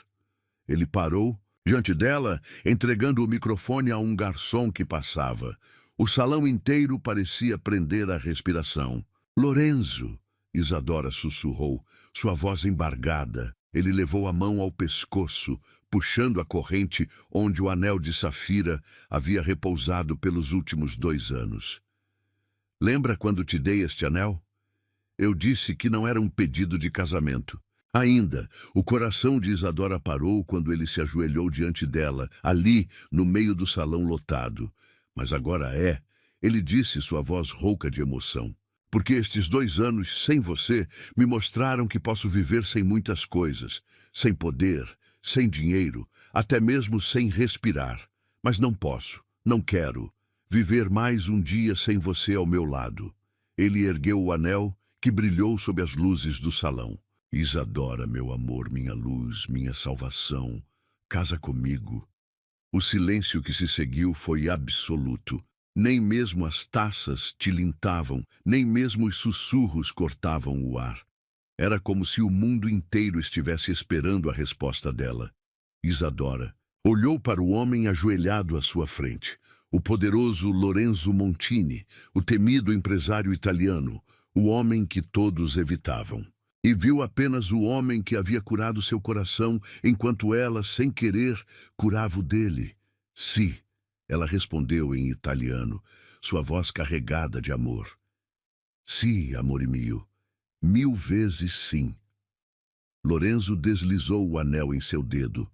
Ele parou diante dela, entregando o microfone a um garçom que passava. O salão inteiro parecia prender a respiração. Lorenzo, Isadora sussurrou, sua voz embargada. Ele levou a mão ao pescoço, puxando a corrente onde o anel de safira havia repousado pelos últimos 2 anos. Lembra quando te dei este anel? Eu disse que não era um pedido de casamento. Ainda, o coração de Isadora parou quando ele se ajoelhou diante dela, ali, no meio do salão lotado. Mas agora ele disse, sua voz rouca de emoção. Porque estes 2 anos sem você me mostraram que posso viver sem muitas coisas, sem poder, sem dinheiro, até mesmo sem respirar. Mas não posso, não quero, viver mais um dia sem você ao meu lado. Ele ergueu o anel que brilhou sob as luzes do salão. Isadora, meu amor, minha luz, minha salvação, casa comigo. O silêncio que se seguiu foi absoluto. Nem mesmo as taças tilintavam, nem mesmo os sussurros cortavam o ar. Era como se o mundo inteiro estivesse esperando a resposta dela. Isadora olhou para o homem ajoelhado à sua frente, o poderoso Lorenzo Montini, o temido empresário italiano, o homem que todos evitavam. E viu apenas o homem que havia curado seu coração, enquanto ela, sem querer, curava o dele. Sì, ela respondeu em italiano, sua voz carregada de amor. Sì, amore mio, 1000 vezes sim. Lorenzo deslizou o anel em seu dedo,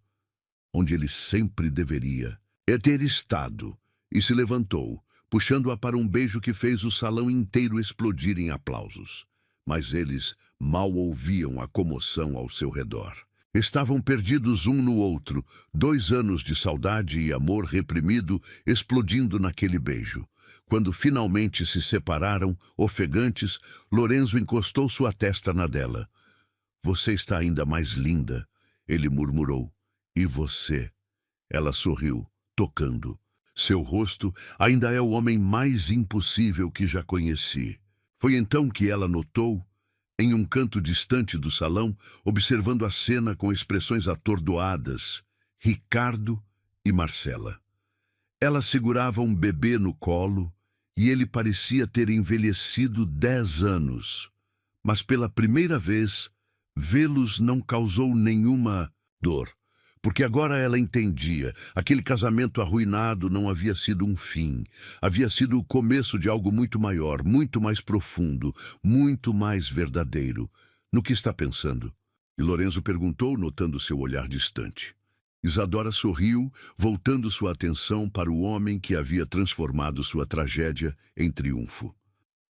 onde ele sempre deveria ter estado, e se levantou, puxando-a para um beijo que fez o salão inteiro explodir em aplausos. Mas eles mal ouviam a comoção ao seu redor. Estavam perdidos um no outro, 2 anos de saudade e amor reprimido explodindo naquele beijo. Quando finalmente se separaram, ofegantes, Lorenzo encostou sua testa na dela. Você está ainda mais linda, ele murmurou. E você? Ela sorriu, tocando. Seu rosto ainda é o homem mais impossível que já conheci. Foi então que ela notou, em um canto distante do salão, observando a cena com expressões atordoadas, Ricardo e Marcela. Ela segurava um bebê no colo e ele parecia ter envelhecido 10 anos. Mas pela primeira vez, vê-los não causou nenhuma dor. Porque agora ela entendia, aquele casamento arruinado não havia sido um fim, havia sido o começo de algo muito maior, muito mais profundo, muito mais verdadeiro. No que está pensando? E Lorenzo perguntou, notando seu olhar distante. Isadora sorriu, voltando sua atenção para o homem que havia transformado sua tragédia em triunfo.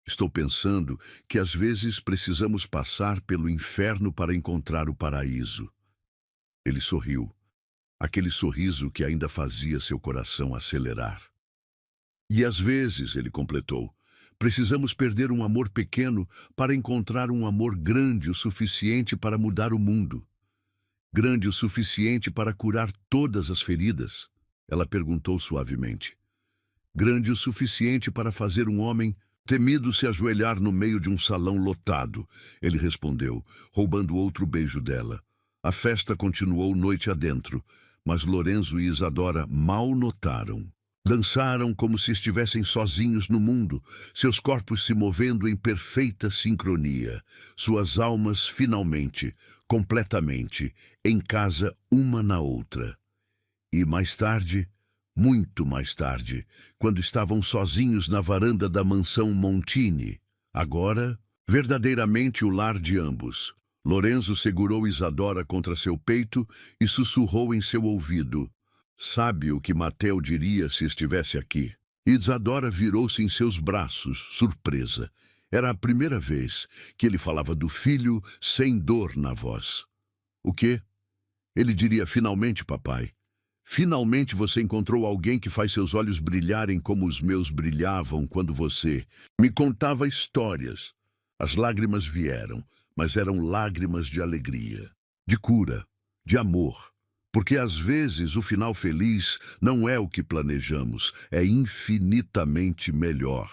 Estou pensando que às vezes precisamos passar pelo inferno para encontrar o paraíso. Ele sorriu. Aquele sorriso que ainda fazia seu coração acelerar. E às vezes, ele completou, precisamos perder um amor pequeno para encontrar um amor grande o suficiente para mudar o mundo. Grande o suficiente para curar todas as feridas? Ela perguntou suavemente. Grande o suficiente para fazer um homem temido se ajoelhar no meio de um salão lotado? Ele respondeu, roubando outro beijo dela. A festa continuou noite adentro, mas Lorenzo e Isadora mal notaram. Dançaram como se estivessem sozinhos no mundo, seus corpos se movendo em perfeita sincronia, suas almas finalmente, completamente, em casa uma na outra. E mais tarde, muito mais tarde, quando estavam sozinhos na varanda da mansão Montini, agora, verdadeiramente o lar de ambos, Lorenzo segurou Isadora contra seu peito e sussurrou em seu ouvido: "Sabe o que Mateo diria se estivesse aqui?" Isadora virou-se em seus braços, surpresa. Era a primeira vez que ele falava do filho sem dor na voz. "O quê?" Ele diria: "Finalmente, papai. Finalmente você encontrou alguém que faz seus olhos brilharem como os meus brilhavam quando você me contava histórias." As lágrimas vieram, mas eram lágrimas de alegria, de cura, de amor. Porque às vezes o final feliz não é o que planejamos, é infinitamente melhor.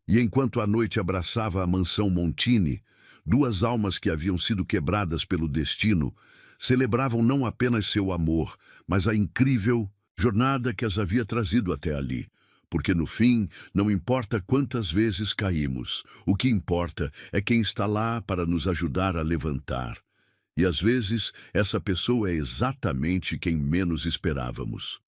E enquanto a noite abraçava a mansão Montini, duas almas que haviam sido quebradas pelo destino celebravam não apenas seu amor, mas a incrível jornada que as havia trazido até ali. Porque no fim, não importa quantas vezes caímos, o que importa é quem está lá para nos ajudar a levantar. E às vezes, essa pessoa é exatamente quem menos esperávamos.